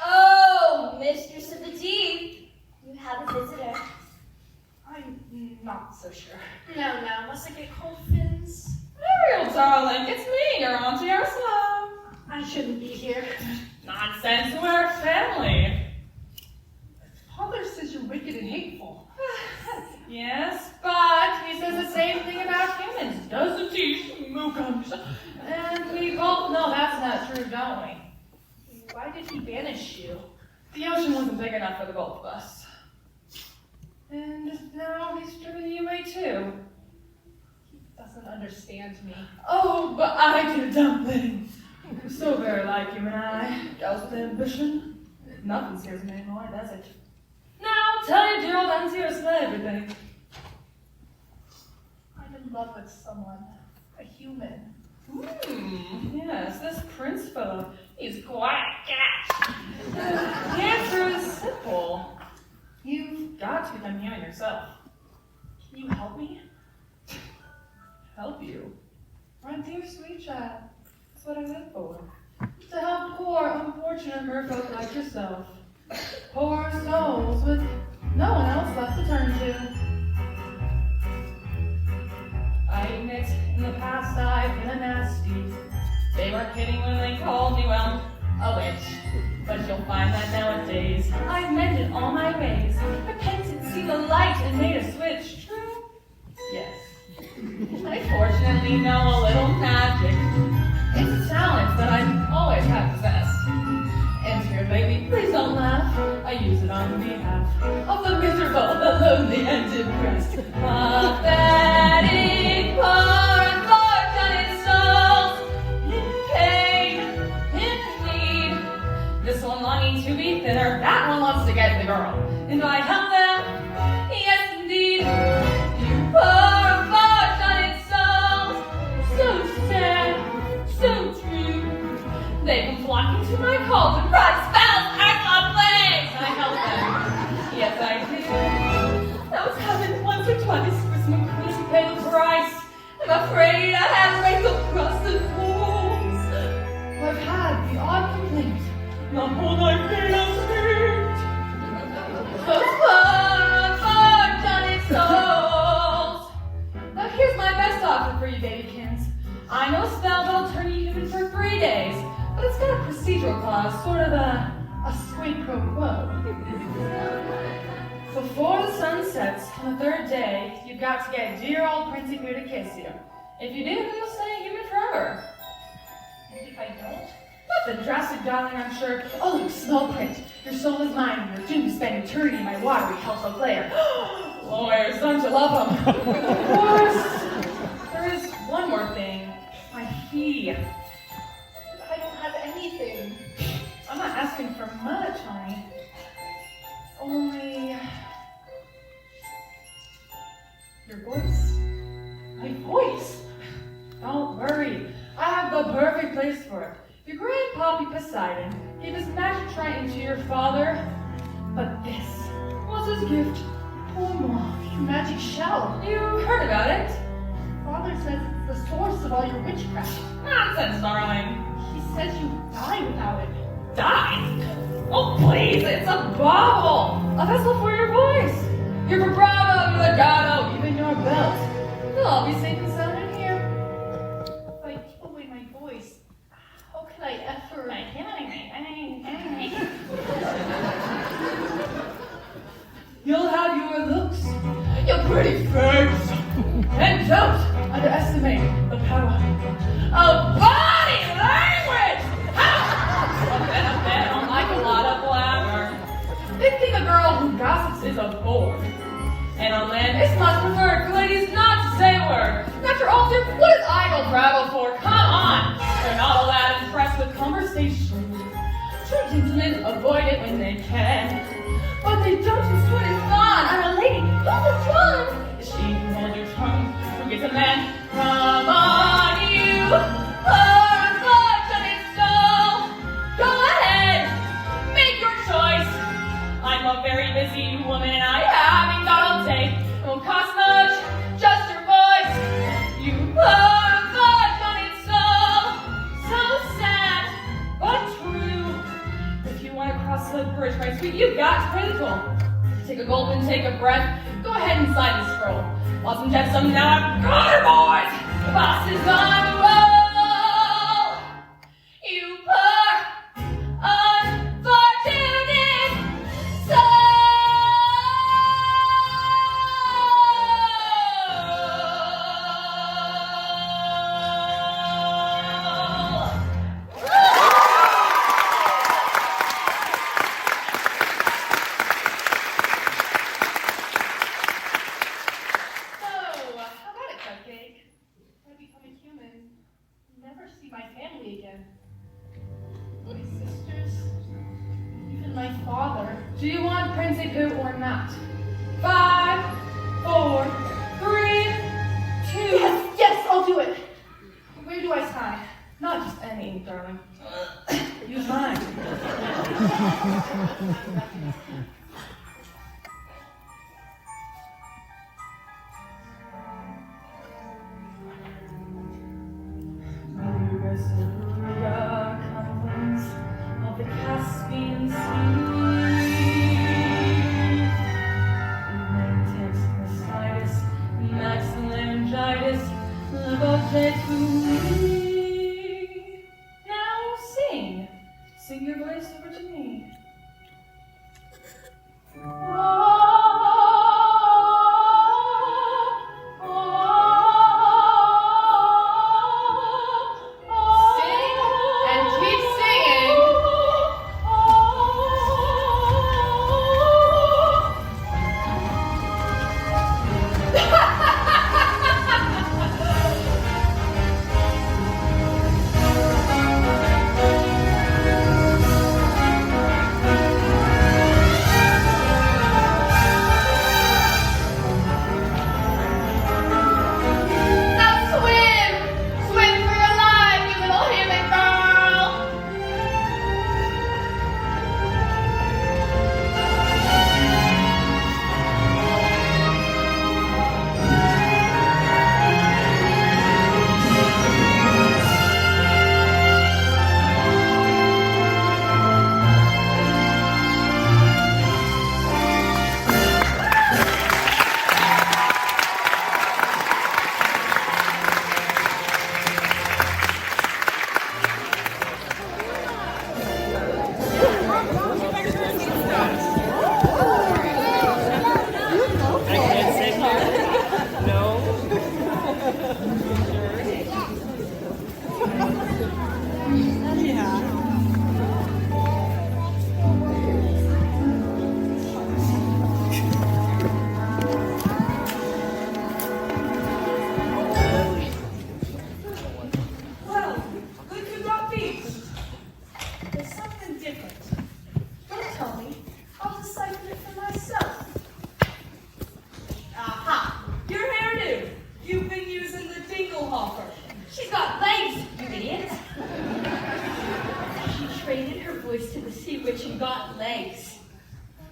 Oh, mistress of the deep, you have a visitor. I'm not so sure. No, must I get cold fins? Ariel, darling, it's me, your Auntie Ursula. I shouldn't be here. Nonsense, we're family. issue. The ocean wasn't big enough for the both of us. And now he's driven you away too. He doesn't understand me. Oh, but I did a dumpling. So very like you and I. Gals with ambition. Nothing scares me anymore, does it? Now tell your dear old auntie or everything. I'm in love with someone, a human. Yes, this prince fellow. He's quite a catch. The answer is simple. You've got to become human yourself. Can you help me? Help you? My dear sweet child, That's what I live for. To help poor, unfortunate merfolk like yourself. Poor souls with no one else left to turn to. I admit, in the past I've been a nasty. They weren't kidding when they called me, well, a witch. But you'll find that nowadays I've mended all my ways. Repented, seen the light, and made a switch. True? Yes. I fortunately know a little magic. It's a talent that I always have possessed. And here, baby, please don't laugh. I use it on behalf of the miserable, the lonely, and depressed. Pathetic, poor, unfortunate souls in pain, in need. This one longing to be thinner, that one wants to get the girl. And I help them? Yes, indeed. You poor, unfortunate souls, so sad, so true. They come flocking to my cauldron, bright spells, act on flames. I help them. Yes, I do. That was happened once or twice for some crazy pale price. I'm afraid I have wrinkled crusted fools. I've had the odd complaint. The whole night made us meet. Those poor, unfortunate souls. Now here's my best offer for you, babykins. I know a spell that'll turn you human for 3 days, but it's got a procedural clause, sort of a quid pro quo. Before the sun sets on the 3rd day, you've got to get dear old Princey here to kiss you. If you do, you'll stay human forever. And if I don't? Nothing drastic, darling, I'm sure. Oh, look, small print. Your soul is mine, and you're doomed to spend eternity in my watery hellhole lair. Lawyers, don't you love them? Of course. There is one more thing. My fee. I don't have anything. I'm not asking for much, honey. Only your voice. My voice? Don't worry. I have the perfect place for it. Your grandpappy Poseidon gave his magic trident to your father, but this was his gift. Pour moi. Your magic shell. You heard about it? Father says it's the source of all your witchcraft. Nonsense, darling. He says you die without it. Die? Oh, please, it's a bauble! A vessel for your voice! Your vibrato, your legato, even your belt. They'll all be safe and sound in here. If I keep away my voice, how can I ever... You'll have your looks, your pretty face, and don't underestimate the power of body language! A man don't like a lot of glamour. They think a girl who gossips is a bore. And on land, it's much preferred for ladies not to say a word. And after all, dear, what is idle travel for? Come on! They're not allowed impressed with conversation. True gentlemen avoid it when they can. But they don't instruct in fun. I'm a lady. Who's the fun? Is she who holds your tongue? Who gets a man? Come on, you. Poor unfortunate soul. Go ahead. Make your choice. I'm a very busy woman. I haven't got all day. It won't cost much. Just your voice. You poor unfortunate soul. So sad, but true. If you want to cross the bridge, my sweet, you've got to pay the toll. Take a gulp and take a breath. Go ahead and sign the scroll. While some jetsam now I've got her, boys. The boss is on the roll. You poor, unfortunate soul. my father. Do you want Princey Pooh or not? 5, 4, 3, 2. Yes, I'll do it. Where do I sign? Not just any, darling. Use mine. Of the Caspian Sea, Mastitis, laryngitis, now sing your voice over to me.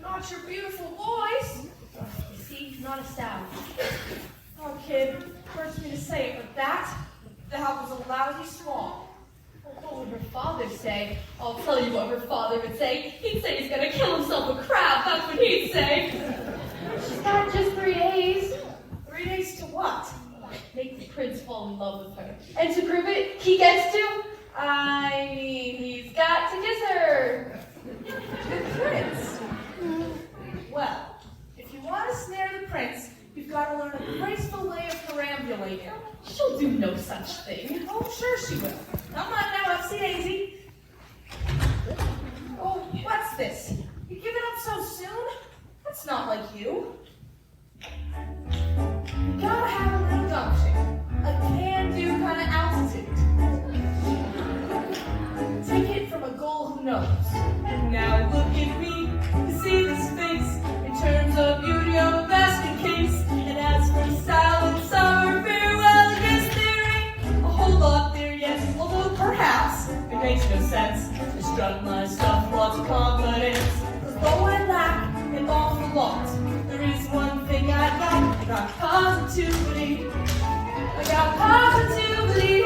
Not your beautiful voice. You see, not a sound. Oh, kid, hurts me to say it, but that was a lousy swan. What would her father say? I'll tell you what her father would say. He'd say he's gonna kill himself a crab, that's what he'd say. She's got just 3 days. 3 days to what? Make the prince fall in love with her. And to prove it, he gets to, I mean, he's got to kiss her. The prince? Well, if you want to snare the prince, you've got to learn a graceful way of perambulating. She'll do no such thing. Oh, sure she will. Come on now, Upsy Daisy. Oh, what's this? You give it up so soon? That's not like you. You gotta have a little gumption. A can-do kind of altitude. Take it from a goal who knows. And now look at me, to see this face. In terms of beauty, I'm a basket case. And as for style and summer farewell, I guess there ain't a whole lot there yet. Although perhaps it makes no sense to strut my stuff, lots of confidence. Cause though I lack an awful lot, there is one thing I got positivity. I got positivity.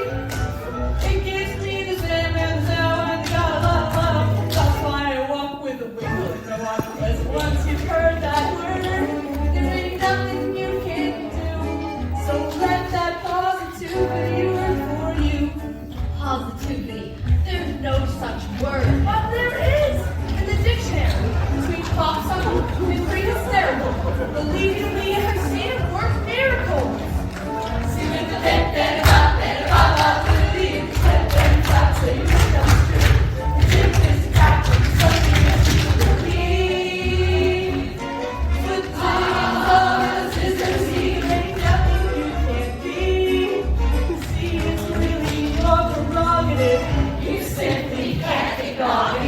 It gives me the same and the sound, and got a lot of love. That's why I walk with a wiggle and no one. Because once you've heard that word, there ain't nothing you can do. So let that positivity work for you. Positivity. There's no such word. But there is in the dictionary. Between popsicle and pretty hysterical. Believe you me, I've seen it work miracles. See with the head, then it up, positivity. Head, then it up, so you know it's true. The tip is the captain, something that you believe. But love is the sea, ain't nothing you can't be. See, it's really your prerogative. You simply can't ignore it.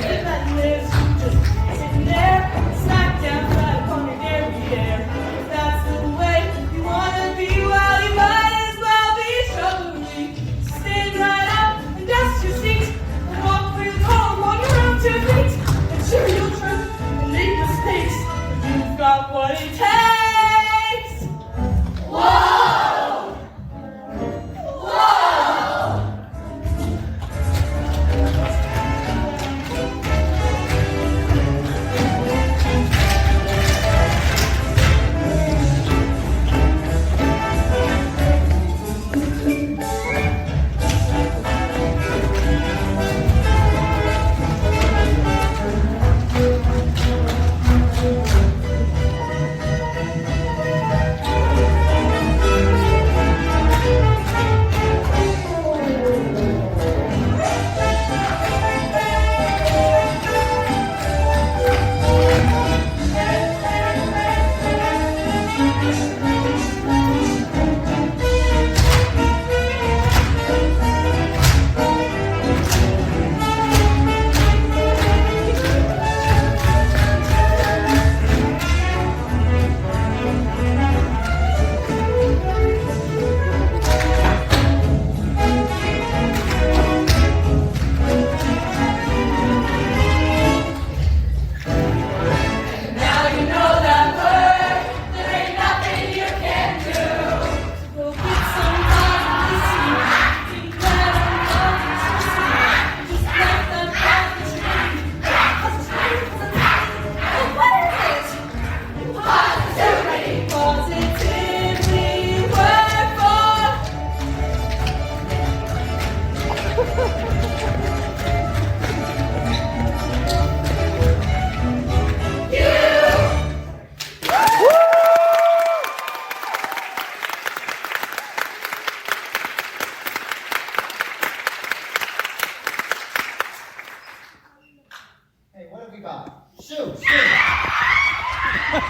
Yes,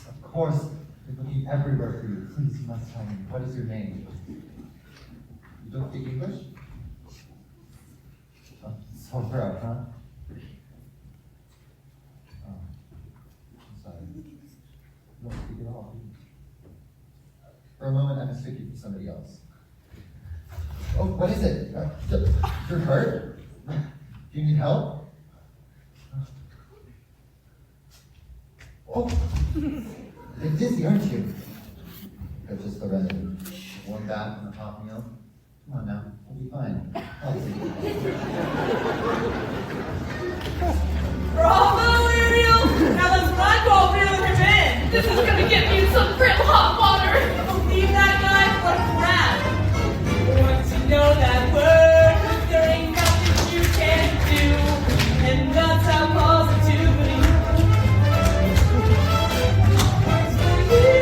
of course. We're looking everywhere for you. Please, you must tell me. What is your name? You don't speak English? Oh, so proud, huh? Oh, I'm sorry. You don't speak at all. For a moment, I mistook you for somebody else. Oh, what is it? You're hurt? Do you need help? Oh, you're dizzy, aren't you? That's just the remedy. Warm bath and a hot meal. Come on now, we'll be fine. I'll see you. Bravo, Ariel! Now let's not go over to the revenge! This is gonna get me some real hot water. Leave that guy for a crap! Want to know that word? 'Cause there ain't nothing you can do, and that's how positivity works for you.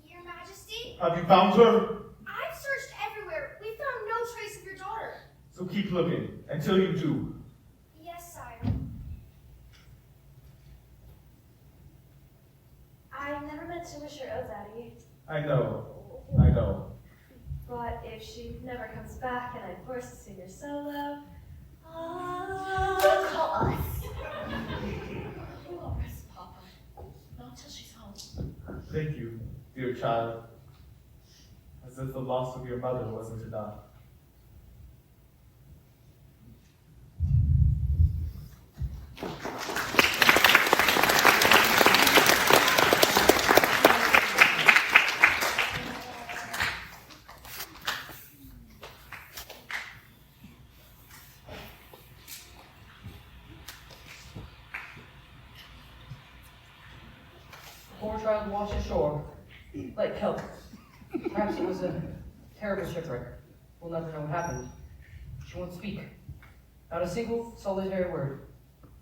Your Majesty, Have you found her? I've searched everywhere. We found no trace of your daughter. So keep looking until you do. Yes, sire. I never meant to wish her ill, Daddy. I know. I know. But if she never comes back and I'm forced to sing her solo, Don't call us. Dolores, Papa. Not till she's home. Thank you, dear child. As if the loss of your mother wasn't enough. Poor child washed ashore, like kelp. Perhaps it was a terrible shipwreck. We'll never know what happened. She won't speak. Not a single solitary word.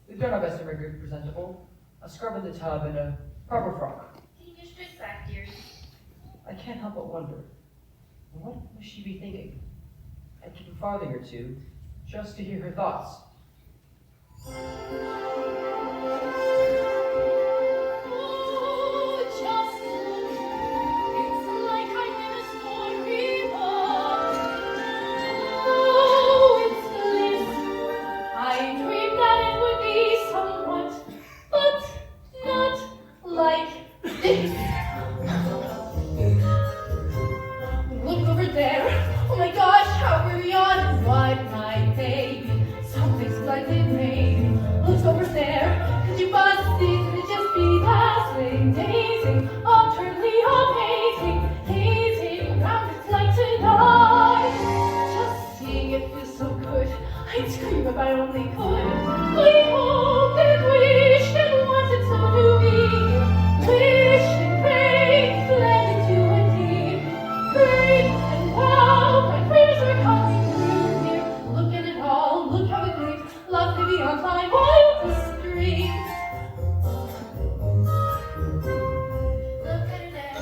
We've done our best to make her presentable. A scrub in the tub and a proper frock. Can you just drink back, dearie? I can't help but wonder, what must she be thinking? I'd keep a farthing or two, just to hear her thoughts. Look over there. Oh my gosh, how we're beyond. What, my baby? Something's slightly maybe. Look over there. Could you bust it? Could it just be dazzling, dazing, utterly amazing, gazing around it's like tonight. Just seeing it feels so good. I'd scream if I only could. We hoped and wished and wanted, so do we. Wished and prayed, fled into a deep, great and wow. My prayers are coming through here. Look at it all, look how it gleams, lovely beyond my wildest dreams. Look at it there,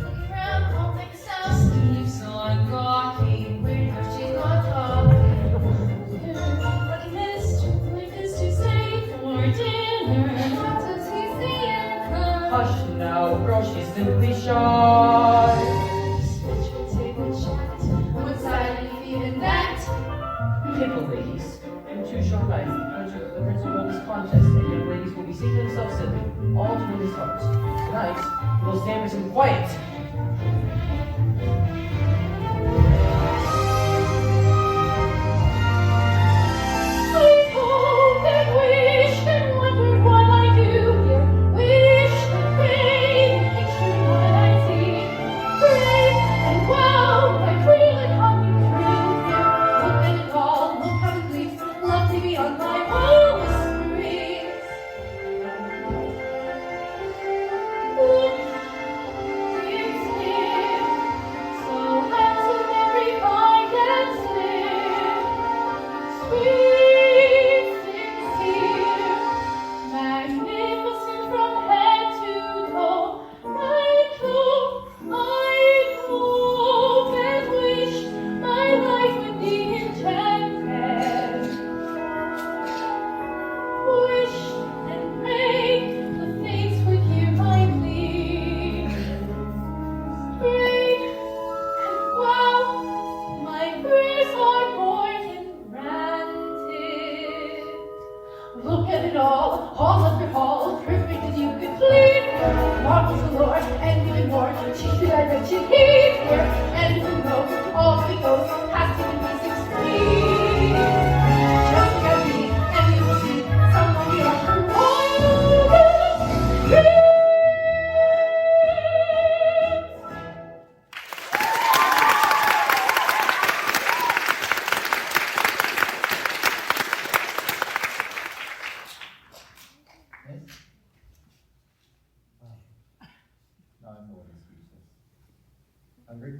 looking around, won't make a sound. Sleeps on rocking, weird how she's not talking. What he missed to say for dinner. What does he see in her? Hush now, girl, she's simply shy. Switch will take a chat. One side, even that. Careful, ladies. In 2 short nights, the principal this contest, and young ladies will be seeing themselves silly, all to win his heart. Tonight, we'll stand for some quiet. I hoped and wished and wondered Look at it all after all, perfect as you could please. Marvels galore, and even more, cheap that I bet you heed here. And who knows, all that goes has to be basic speed. Just look at me, and you will see someone beyond her wildest dreams. Now I'm more than speechless. Hungry?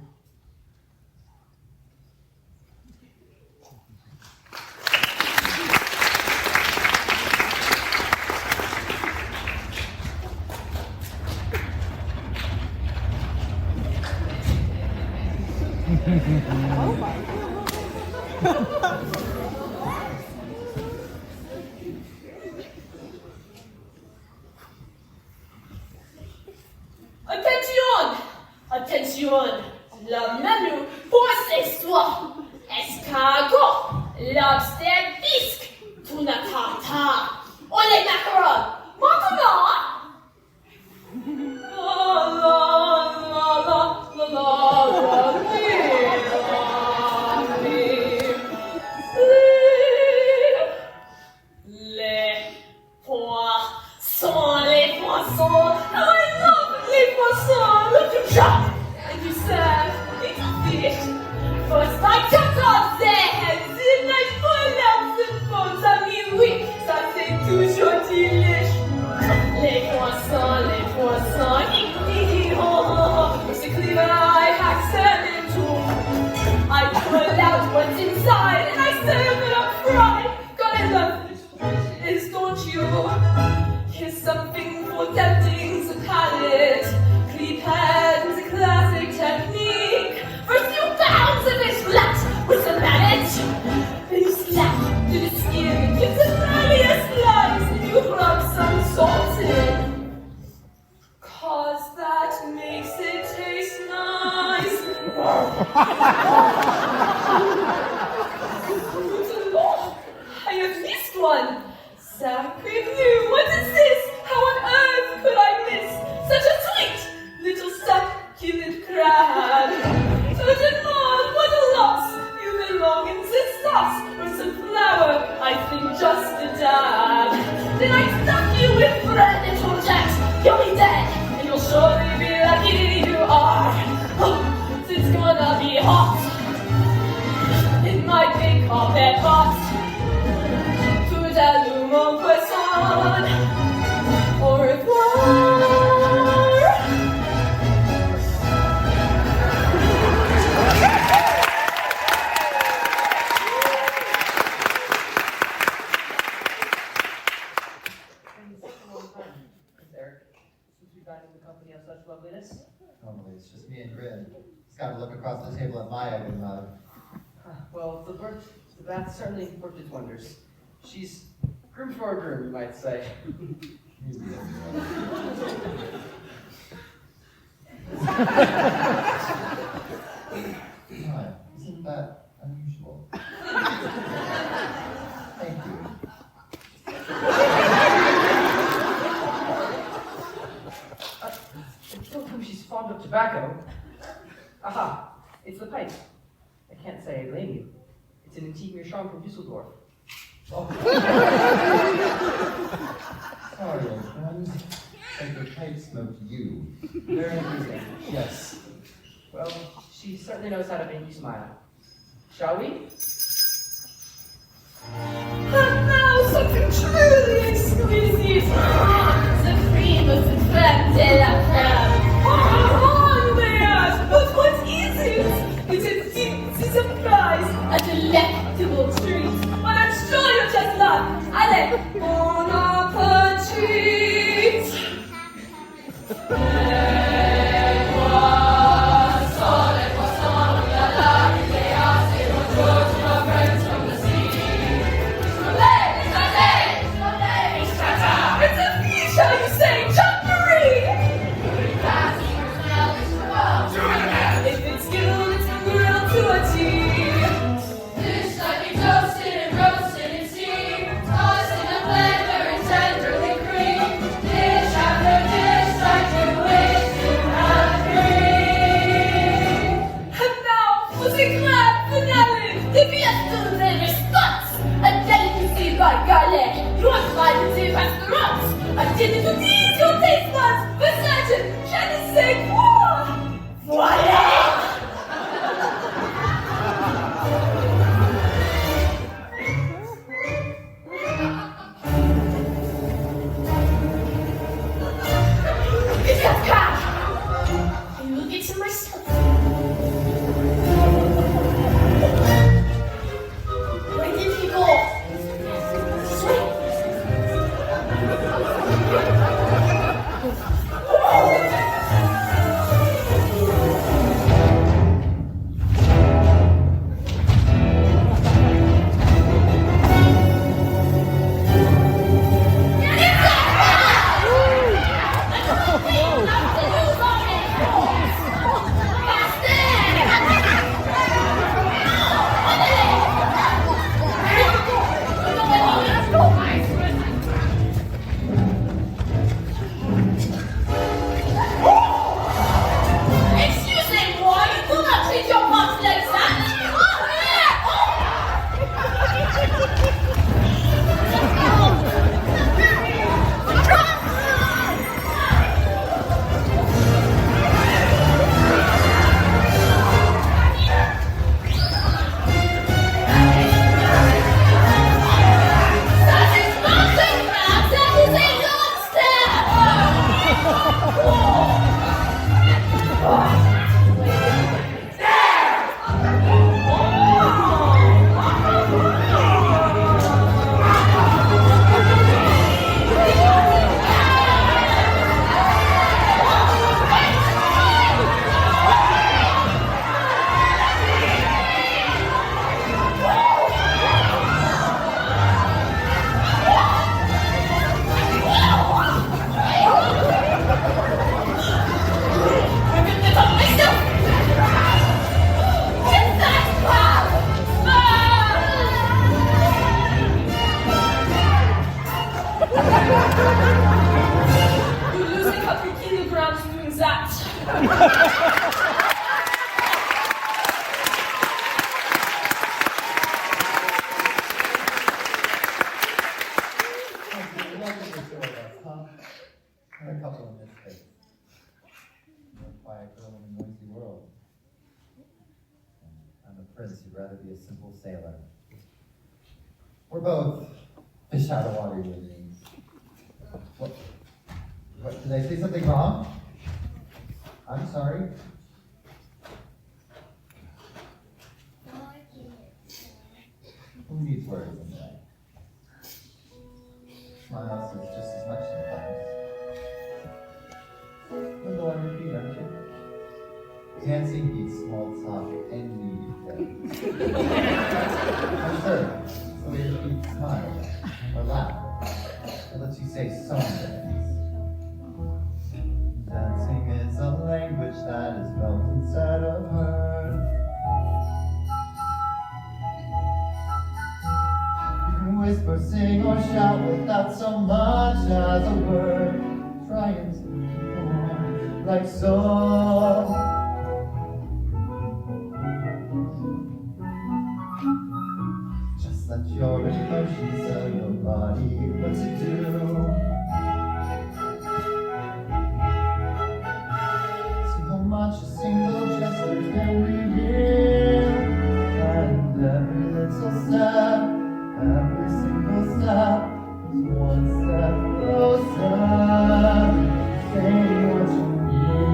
Attention! Attention! L'homme Nanou pour ses soins. Escargot, lobster bisque, tuna tartare, au lait macaron. Maintenant! La la la la la la la les poissons, les poissons. I love les poissons. Look at jump and you serve little fish. First I cut off their heads and I pull out the bones. I mean, oui, ça c'est toujours delish. Les poissons, oh, oh, oh. With the cleaver I hack them into. I pull out what's inside and I serve it up fried. Gotta love is, don't you? Here's something for tempting the palate. Clean hands, a classic technique. First you bounce the fish flat with a mallet. Then you slap to the skin, give the belly a slice, and you rub some salt in. Cause that makes it taste nice. I have missed one. Sacre bleu, what is this? How on earth could I miss such a sweet little succulent crab? Such an odd, what a loss. You belong in this sauce or some flour, I think just a dab. Then I stuff you with bread and courgette. You'll be dead, and you'll surely be lucky you are. Oh, it's gonna be hot in my big carpet box. Tout mon poisson, au revoir. Eric, since we got in the company of such loveliness. Normally it's just me and Grin. Just gotta look across the table at my ugly mug. Well, the bath certainly worked its wonders. She's groom for a groom, you might say. Why? Isn't that unusual? Thank you. I told him she's fond of tobacco. Aha, it's the pipe. I can't say I blame you. It's an Antique Meerschaum from Düsseldorf. Oh. Sorry, old friend. Like the pipe smoked you. Very amusing. Yes. Well, she certainly knows how to make you smile. Shall we? And now something truly exquisite. The cream of the creme de la creme. Oh, there! But what is it? It's a deep surprise, a delectable treat. But I'm sure you'll just love. Allez, bon appetit! It's a fish, how you say, chutney! If it's grilled, it's grilled to a T. Fish like be toasted and roasted and steamed, tossed in a plate. Attendez tout dire sur tes spots, message, je ne sais quoi. Voilà. It's a cat. I will get to myself. Where did he go? This way. You're losing a couple kilograms doing that. A couple of mistakes. You're a quiet girl in a noisy world. I'm a prince who'd rather be a simple sailor. We're both fish out of water human beings. What, did I say something wrong? I'm sorry. Who needs words in that? Smiles is just as much sometimes. You'll go on your feet, aren't you? Dancing beats small talk any day. I'm sure. So way your feet smile or laugh. It lets you say so many things. Dancing is a language that is felt inside of her. You can whisper, sing, or shout without so much as a word. Try and speak on like so. Just let your emotions tell your body what to do. See how much a single gesture can reveal. And every little step, every single step is one step closer. Say what you feel.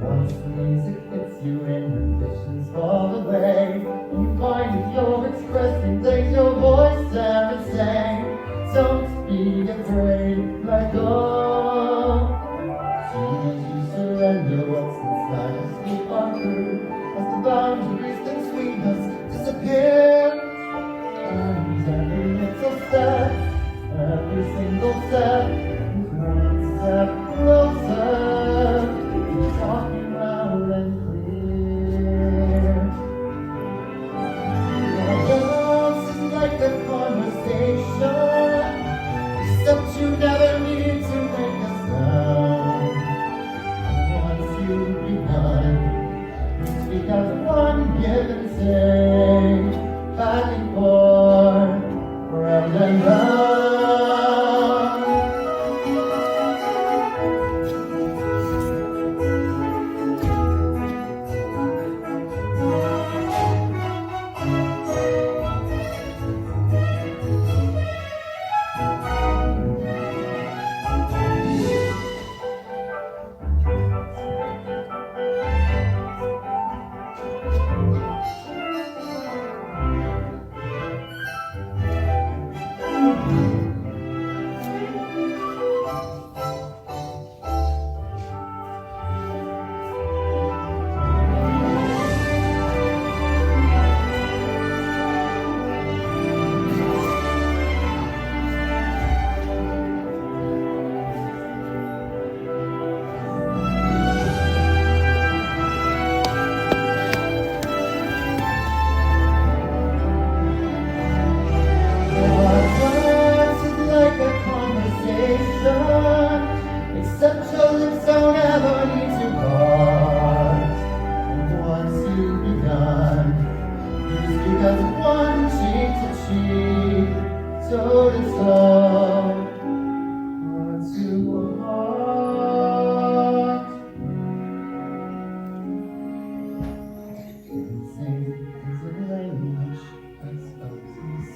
Once the music hits you and your visions fall away, and you find that you're expressing things your voice never say. Don't be afraid, let go. Soon as you surrender what's inside us, keep on through. As the boundaries between us disappear, and every little step, every single step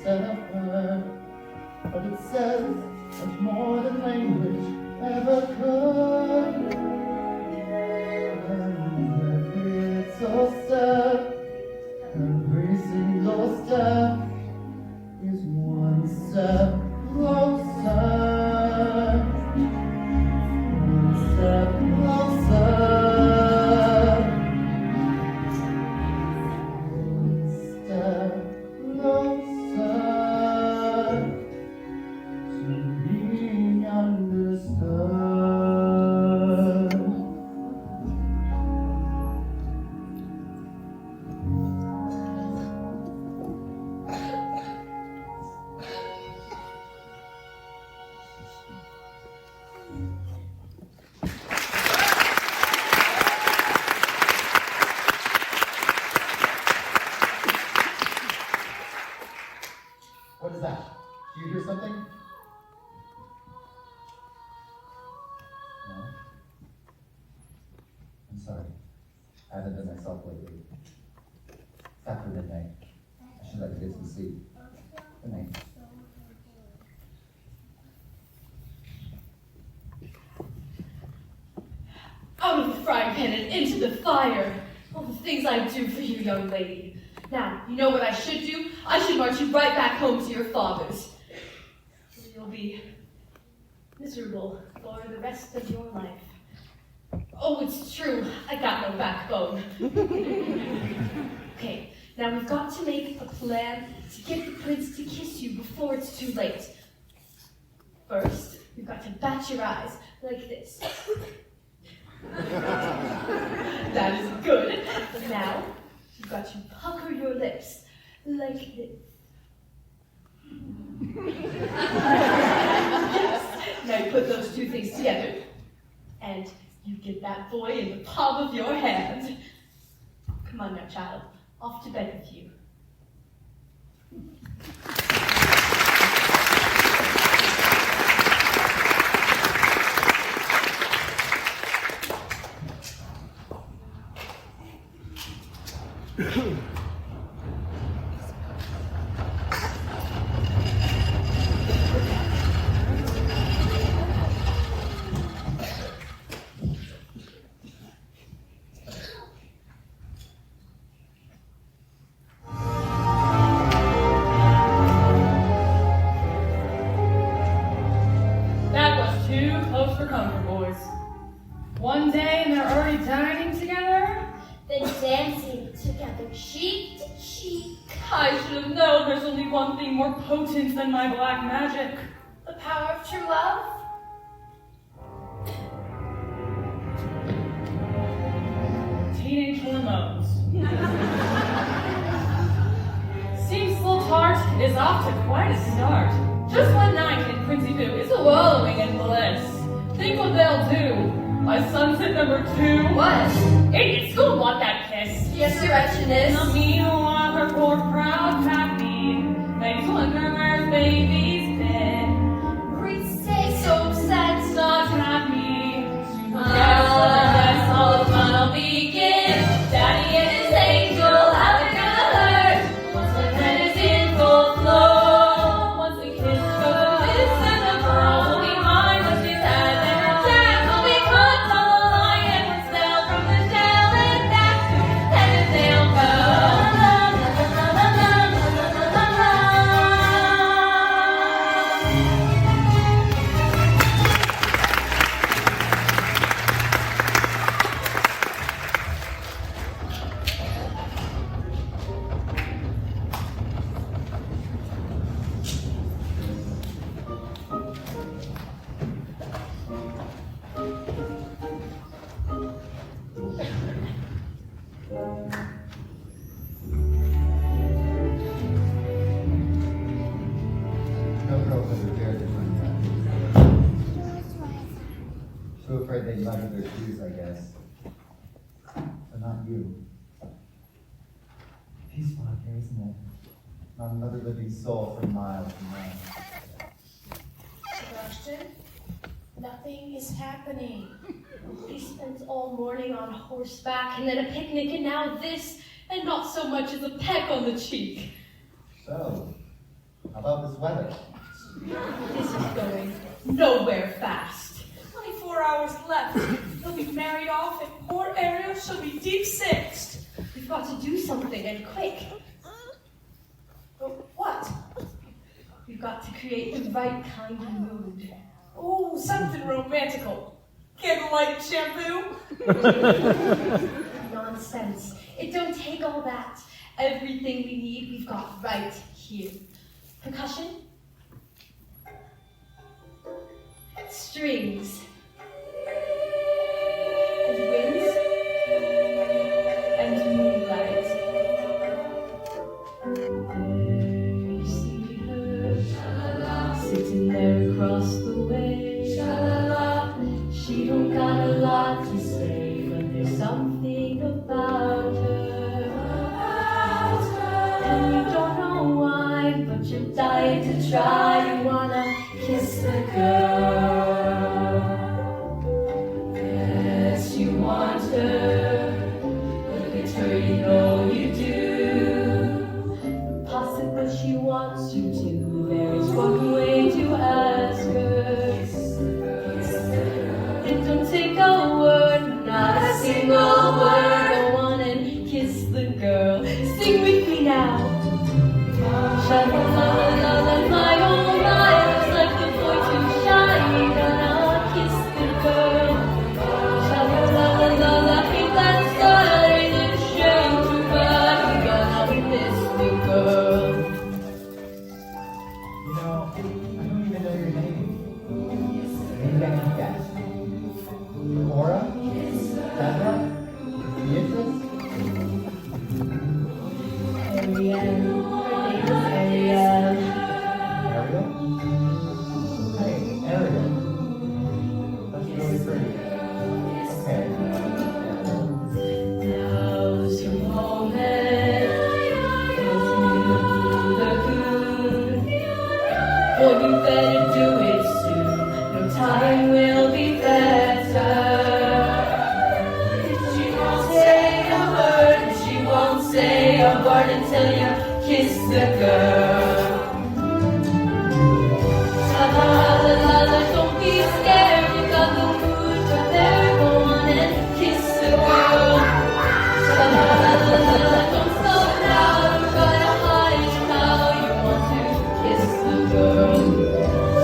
said of her, but it says much more than language ever could. And every little step, every single step is one step closer. One step closer. What is that? Do you hear something? No? I'm sorry. I haven't been myself lately. It's after midnight. I should let you get some sleep. Good night. Out of the frying pan and into the fire. All the things I do for you, young lady. Now, you know what I should do? I should march you right back home to your father's. You'll be miserable for the rest of your life. Oh, it's true. I got no backbone. Okay, now we've got to make a plan to get the prince to kiss you before it's too late. First, you've got to bat your eyes like this. That is good. Now, you've got to pucker your lips like this. Yes. Now you put those two things together, and you get that boy in the palm of your hand. Come on now, child. Off to bed with you. That was too close for comfort, boys. One day and they're already dining together? Then dancing together, cheek to cheek. I should have known there's only one thing more potent than my black magic. The power of true love. Teenage hormones. Seems Slotart is off to quite a start. Just one night in Quincy Boo is wallowing in bliss. Think what they'll do by sunset number 2. What? Idiots who want that kiss. Yes, directionist. Now meanwhile her poor proud pappy makes wonder where baby's been. Great sake, so upset. It's not happy. Yes, all the fun will begin. Daddy and his angel having a hurt. Once the pen is in full flow. Once the kiss goes this and the pearls will be mine when she's had and her jam will be cut on the line and we're snelled from the shell and that's heaven they'll go. No girls ever dared to run that. Too afraid they'd muddy their shoes, I guess. But not you. Peaceful out here, isn't it? Not another living soul for miles and miles. Sebastian, nothing is happening. He spends all morning on horseback and then a picnic and now this, and not so much as a peck on the cheek. So, How about this weather? This is going nowhere fast. 24 hours left. They'll be married off, and poor Ariel shall be deep sixed. We've got to do something, and quick. What? We've got to create the right kind of mood. Oh, something romantical. Candlelight and shampoo. Nonsense. It don't take all that. Everything we need, we've got right here. Percussion. Strings. And winds. And moonlight. There you see her, sitting there across the way. She don't got a lot to say, but there's something about her. And you don't know why, but you're dying to try. You wanna kiss the girl. Yes, you want her. Look at her, you know you do. Possibly she wants you to. There is one way to ask her. It don't take a word, not a single word. Go on and kiss the girl. Sing with me now. Sha-la-la-la-la, my oh my, looks like the boy too shy. Gonna kiss the girl. Sha-la-la-la-la, ain't that style? Ain't it a shame too bad? We gonna miss the girl. You know, I don't even know your name. Maybe I can guess. Cora? Deborah? Beatrice? Ariel. Her name is Ariel. Ariel? Hey, Ariel. That's really pretty. Okay. Now's your moment. The good. Boy, you better do it soon. No time will be better. She won't say a word. She won't say a word until you kiss the girl. Sha-la-la-la-la, don't be scared. You got the mood right there. Go on and kiss the girl. Sha-la-la-la-la, don't slow down. You gotta hide how you want to kiss the girl.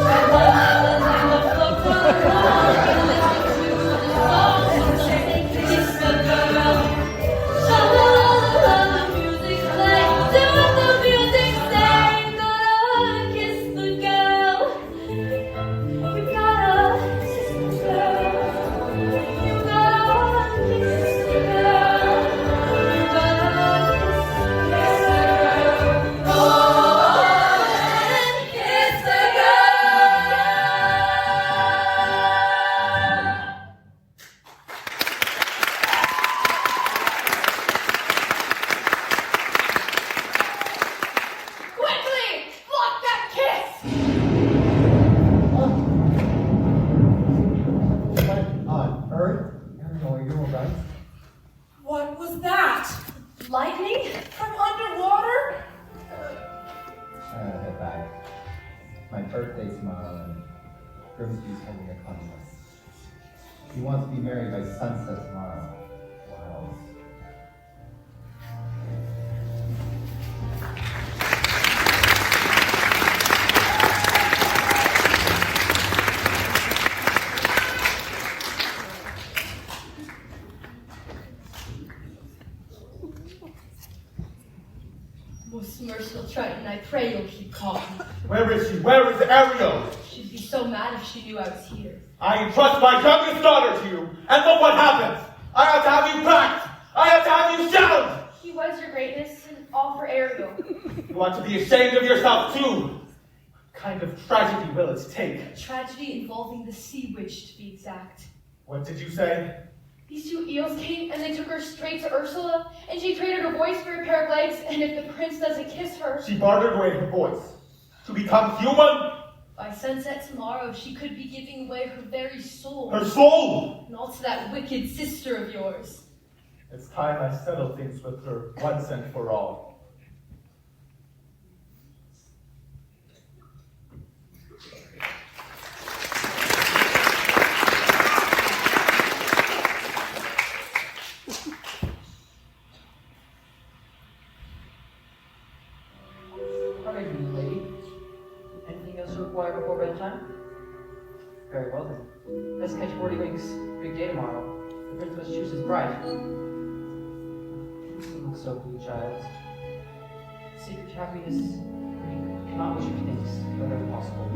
Sha-la-la-la-la, float along and listen to the song. So say kiss the girl. Sha-la-la-la-la, the music plays. Do what the music says. Gotta kiss the girl. You gotta kiss the girl. You gotta kiss the girl. You gotta kiss the girl. Go and kiss the girl. Quickly, block that kiss. What on earth? Ariel, are you alright? What was that? Lightning? From underwater? I gotta head back. My birthday tomorrow, and Grimsby's holding a contest. He wants to be married by sunset tomorrow. Wow. Most merciful Triton, I pray you'll keep calm. Where is she? Where is Ariel? She'd be so mad if she knew I was here. I entrust my youngest daughter to you, and look what happens. I have to have you packed. I have to have you shelled. He was your greatness, and all for Ariel. You ought to be ashamed of yourself, too. What kind of tragedy will it take? A tragedy involving the sea witch, to be exact. What did you say? These two eels came, and they took her straight to Ursula, and she traded her voice for a pair of legs, and if the prince doesn't kiss her... She bartered away her voice to become human. By sunset tomorrow, she could be giving away her very soul. Her soul. And all to that wicked sister of yours. It's time I settle things with her once and for all. wire before bedtime? Very well then. Let's catch 40 winks. Big day tomorrow. The prince must choose his bride. You look so blue, child. Secret happiness, we cannot wish for things that are impossible.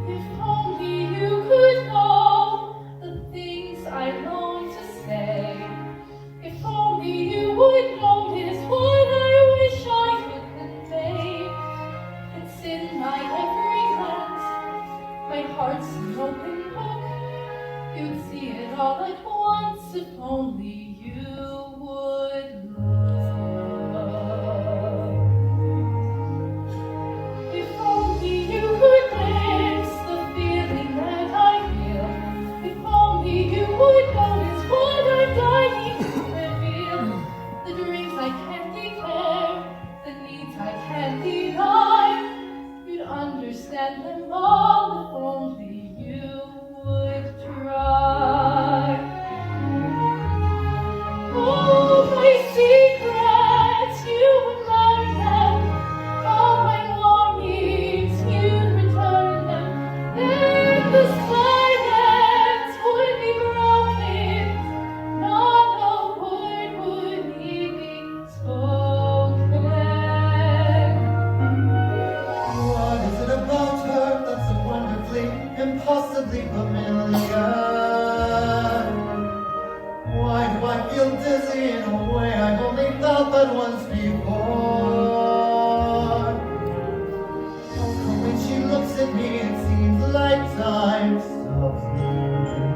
If only you could know the things I long to say. If only you would notice what I wish I could convey. It's in my every glance, my heart's an open book. You'd see it all at once if only you would look. If only you could mix the feeling that I feel. If only you would notice what I'm dying to reveal. The dreams I can't declare, the needs I can't deny. You'd understand them all if only you would try. Oh, my secrets, you would learn them. All my longings, you'd return them. Then the silence would be broken. Not a word would need be spoken. What is it about her that's so wonderfully, impossibly familiar? Why do I feel dizzy in a way I've only felt but once before? How come when she looks at me it seems like time stops moving?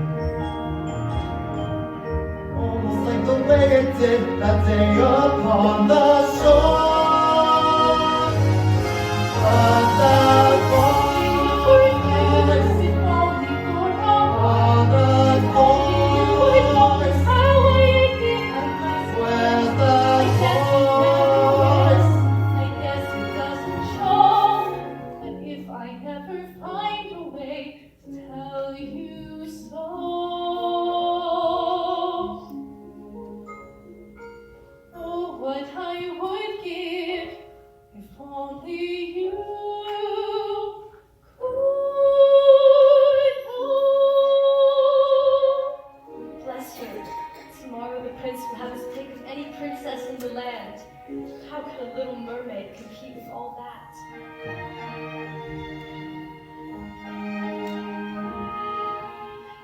Almost like the way it did that day upon the shore. But that voice, If only for a while. the voice, where's the voice? I guess it doesn't show, but if I ever find a way to tell you so. Oh, what I would give if only you could know. Bless her. Tomorrow the prince will have his pick of any princess in the land. How could a little mermaid compete with all that?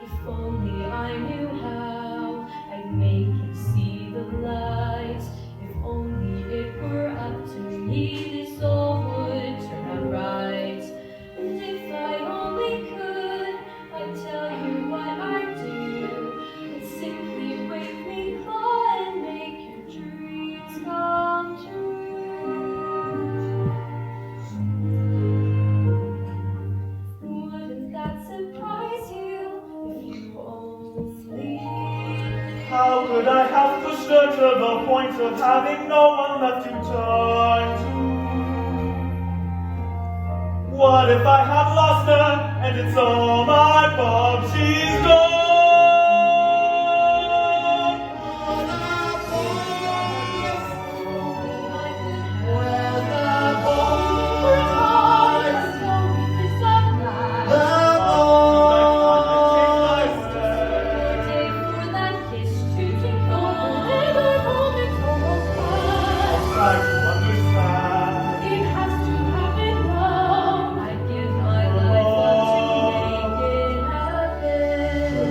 If only I knew how I'd make him see the light. If only it were up to me, this all would turn out right. And if I only could, I'd tell you what I do. I'd simply wake me high and make your dreams come true. Wouldn't that surprise you if you only How could I have pushed her to the point of having no one left to turn to? What if I have lost her and it's all my fault? She's gone. Where's the voice? The Try to understand. It has to happen now. I'd give my life up to make it happen.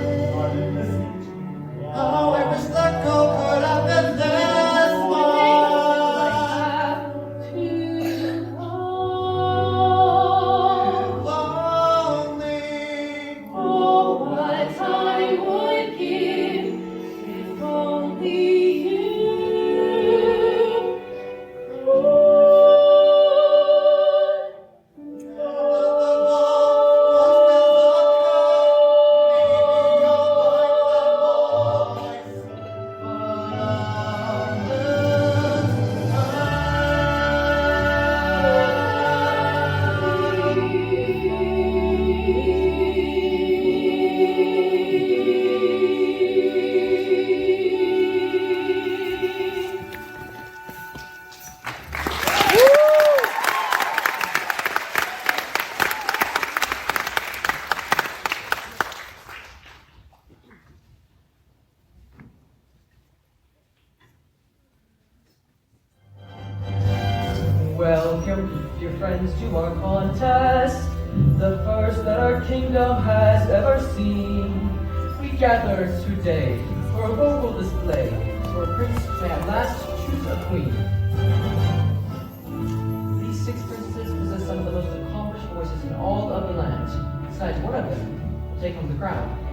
welcome, dear friends, to our contest, the first that our kingdom has ever seen. We gather today for a vocal display, where a prince may at last choose a queen. These 6 princesses possess some of the most accomplished voices in all of the land. Besides, one of them will take home the crown.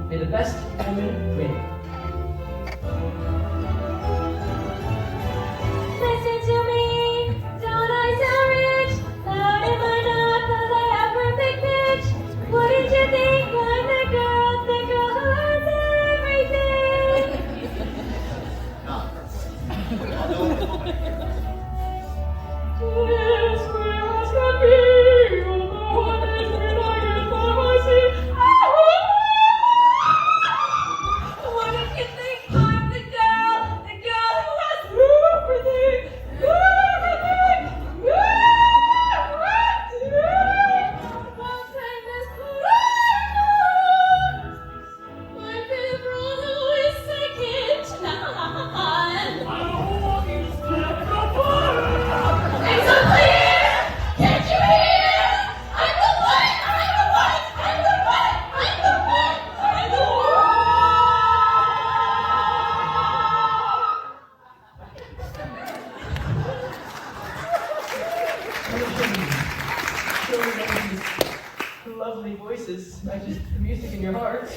May the best woman win. Listen to me, don't I sound rich? Loud am I not, 'cause I have perfect pitch. Wouldn't you think I'm the girl who has everything? Not her voice. We all know it. Yes, clear as can be, all the wonders when I get by my seat. What if you think I'm the girl who has everything? Everything! Everything! One time is my favorite role is second. It's so clear! Can't you hear? I'm the one! I'm the one! I'm the one! I'm the one! I'm the Lovely voices, not just the music in your heart.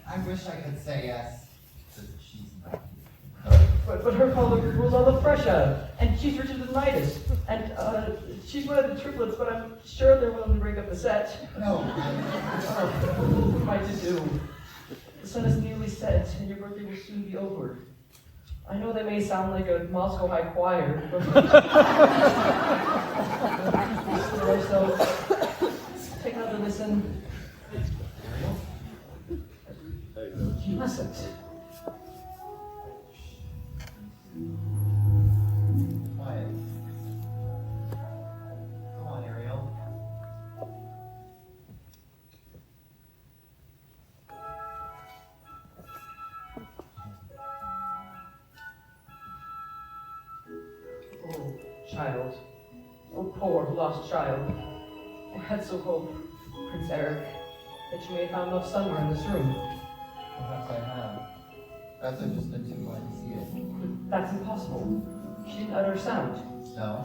I wish I could say yes, but she's not. But her father rules all of Prussia, and she's richer than Midas, and she's one of the triplets, but I'm sure they're willing to break up the set. No, What am I to do? The sun is nearly set, and your birthday will soon be over. I know they may sound like a Moscow High Choir, but so take another listen. You mustn't. quiet. Come on, Ariel. Oh, child. Oh, poor lost child. I had so hoped, Prince Eric, that you may have found love somewhere in this room. Perhaps I have. Perhaps I've just been too blind to see it. But that's impossible. She didn't utter a sound. No?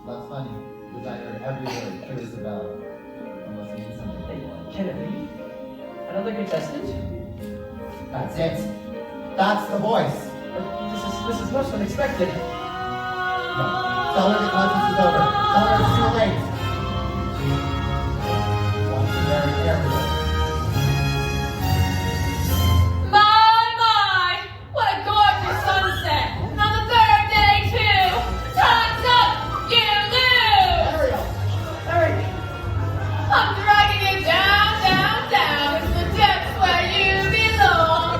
That's funny, because I heard every word clear as a bell. It must mean something to you. Can it be? Another contestant? That's it. That's the voice. This is most unexpected. No. Tell her the contest is over. Tell her it's too late. She wants to marry Ariel. My, what a gorgeous sunset! And on the 3rd day, too! Time's up! You lose! Ariel! Eric! I'm dragging you down, down, down into the depths where you belong!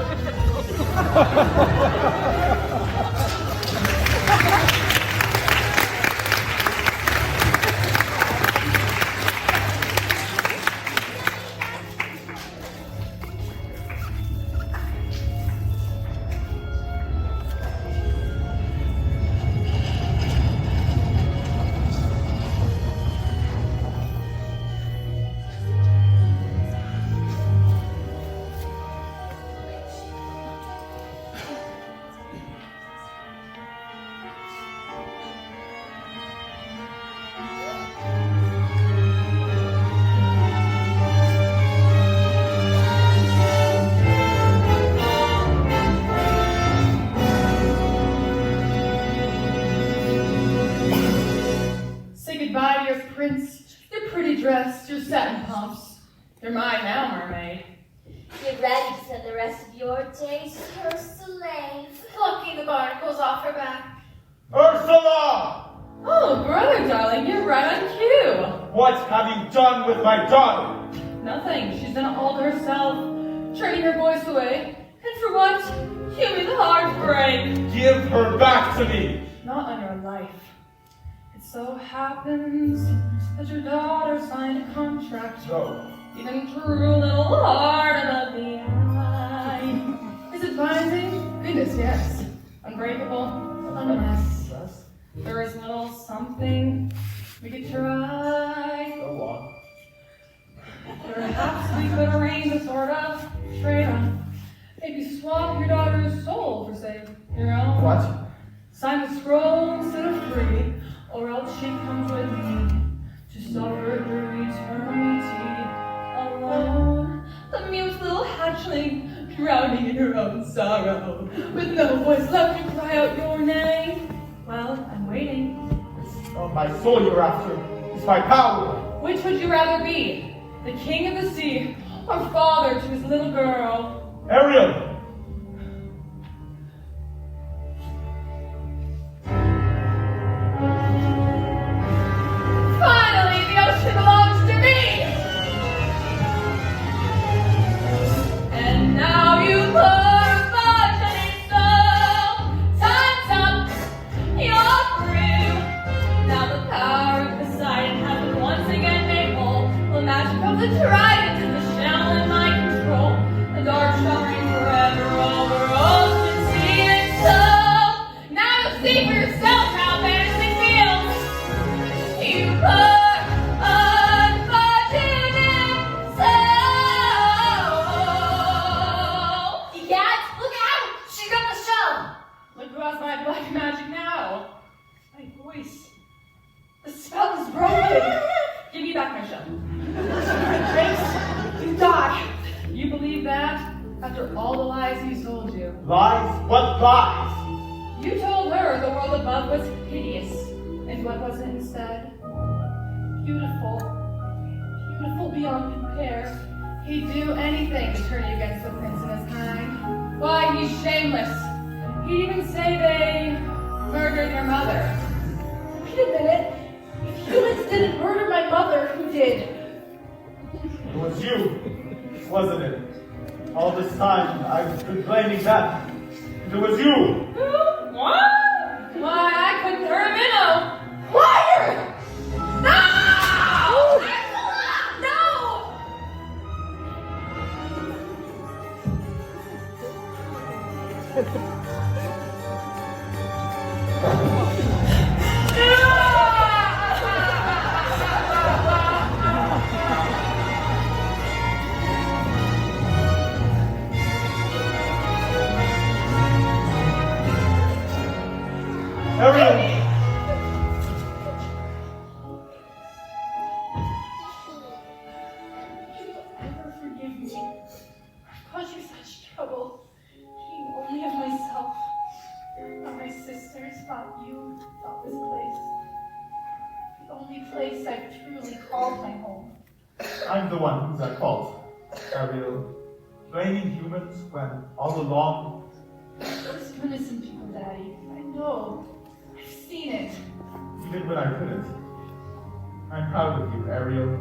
Goodbye, dear prince, your pretty dress, your satin pumps. You're mine now, mermaid. Get ready to spend the rest of your days her slave. Plucking the barnacles off her back. Ursula! Oh, brother, darling, you're right on cue. What have you done with my daughter? Nothing. She's done it all to herself, turning her voice away. And for what? Human heartbreak. Give her back to me! Not on your life. It so happens that your daughter signed a contract. No. Even true little heart above the eye. Is it binding? Goodness, yes. Unbreakable, gonna reign the sword of Freya. Maybe swap your daughter's soul for, say, your own. What? Sign the scroll instead of free, or else she comes with me to suffer through eternity alone. The mute little hatchling, drowning in her own sorrow, with no voice left to cry out your name. Well, I'm waiting. It's not my soul you're after. It's my power. Which would you rather be? The king of the sea, or father to his little girl? Ariel! Finally, the ocean belongs to me! And now you pour a sponge on its soul. Time's up, you're through. Now the power of Poseidon has been once again made whole. The magic of the trident is the shell in my control. The dark shall reign forever over ocean, sea, and soul. Now you'll see for yourself how fantasy feels. You pour unfortunate soul. Egad, look out! She got the shell! Look who has my black magic now. My voice. The spell is broken. Give me back my shell. Jinx, you die. You believe that? After all the lies he told you. Lies? What lies? You told her the world above was hideous. And what was it instead? Beautiful. Beautiful beyond compare. He'd do anything to turn you against the prince and his kind. Why, he's shameless. He'd even say they murdered your mother. Wait a minute. If humans didn't murder my mother, who did? It was you, wasn't it? All this time, I've been blaming them. It was you! What? Why, I couldn't hurt a minnow. Liar! No! No! Ariel! Never forgive me. I've caused you such trouble. Thinking only of myself. Not my sisters, not you, not this place. The only place I've truly called my home. I'm the one who's at fault, Ariel. Blaming humans when all along Those innocent people, Daddy. I know. I've seen it. even when I couldn't. I'm proud of you, Ariel.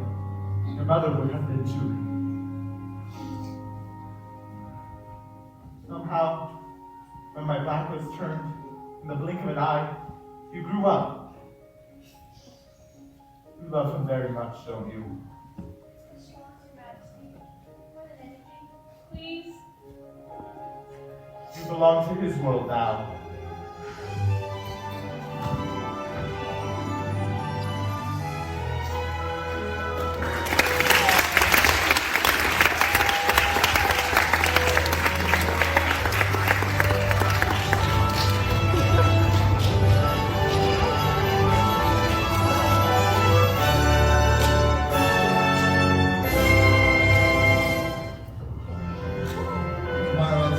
Your mother would have been too. Somehow, when my back was turned, in the blink of an eye, you grew up. You love him very much, don't you? Please. You belong to his world now. Tomorrow at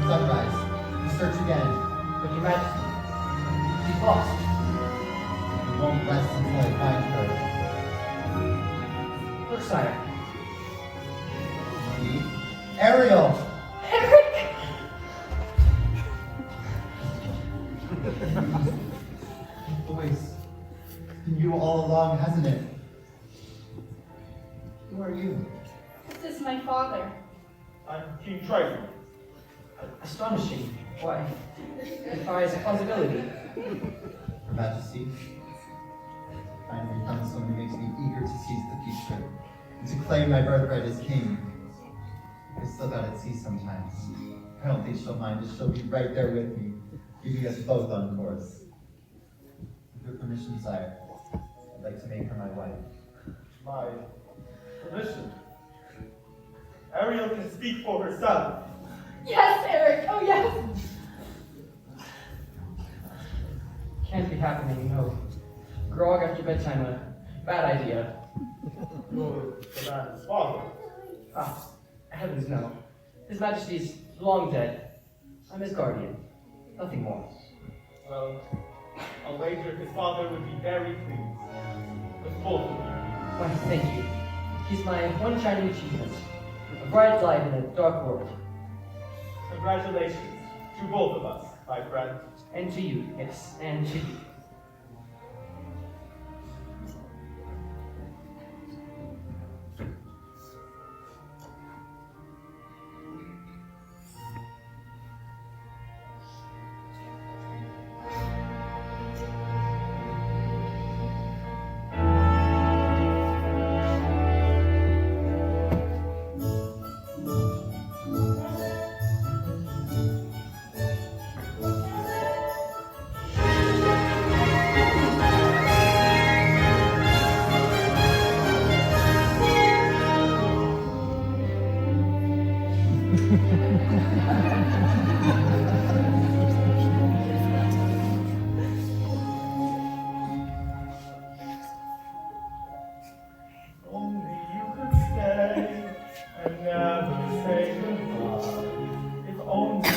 sunrise, we search again. But Your Majesty, she's lost. We won't rest until I find her. Look, sire. Me? Ariel! Eric! Voice. It's been you all along, hasn't it? Who are you? This is my father. I'm King Triton. Astonishing. Why, it defies plausibility. Her Majesty. Finally found someone who makes me eager to seize the future and to claim my birthright as king. I still got at sea sometimes. I don't think she'll mind as she'll be right there with me, keeping us both on course. With your permission, sire, I'd like to make her my wife. My permission. Ariel can speak for herself. Yes, Eric. Oh, yes. Can't be happening, no. Grog after bedtime, a bad idea. Well, the man's father. Ah, heavens no. His Majesty's long dead. I'm his guardian. Nothing more. Well, I'll wager his father would be very pleased with both of you. Why, thank you. He's my one shining achievement. A bright light in a dark world. Congratulations to both of us, my friend. And to you, yes, and to you. Only you could stay and never say goodbye. If only I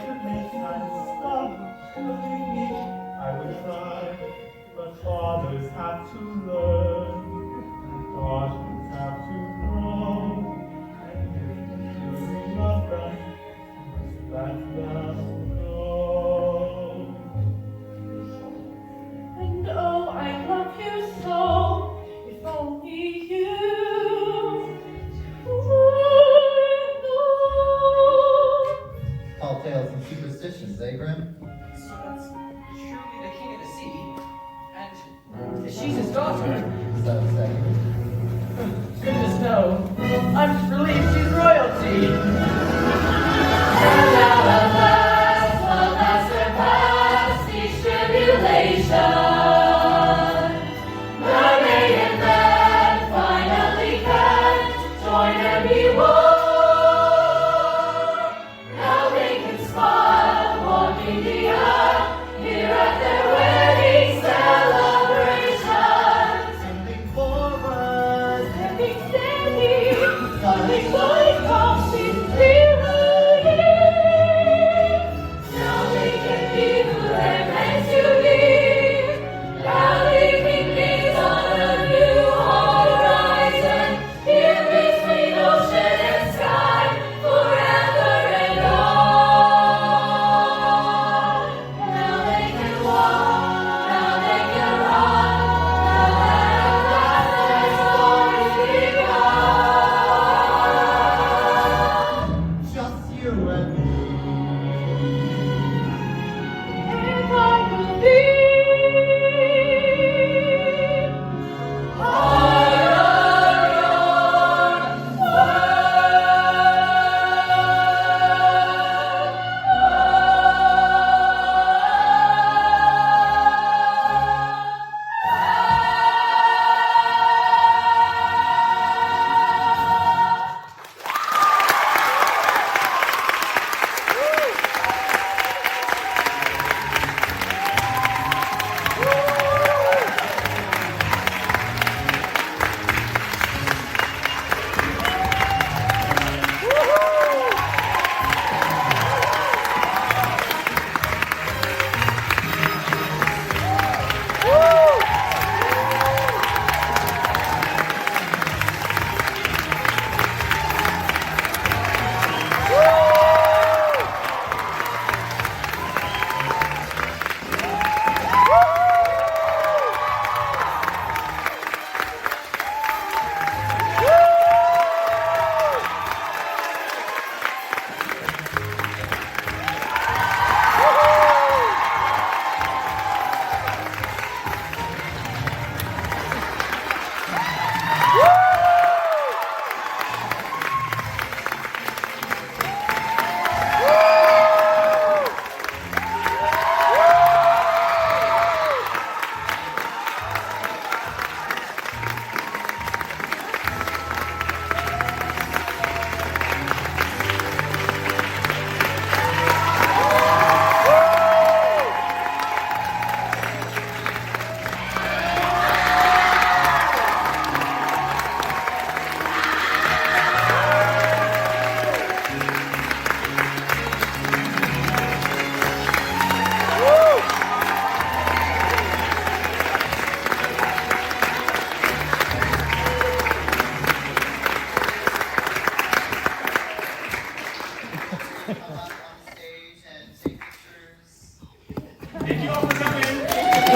could make time stop loving me, I would try. But fathers have to learn, and daughters have to grow. And if you truly love them, you must let them go. And oh, I love you so. If only you would know. Tall tales and superstitions, eh, Grim?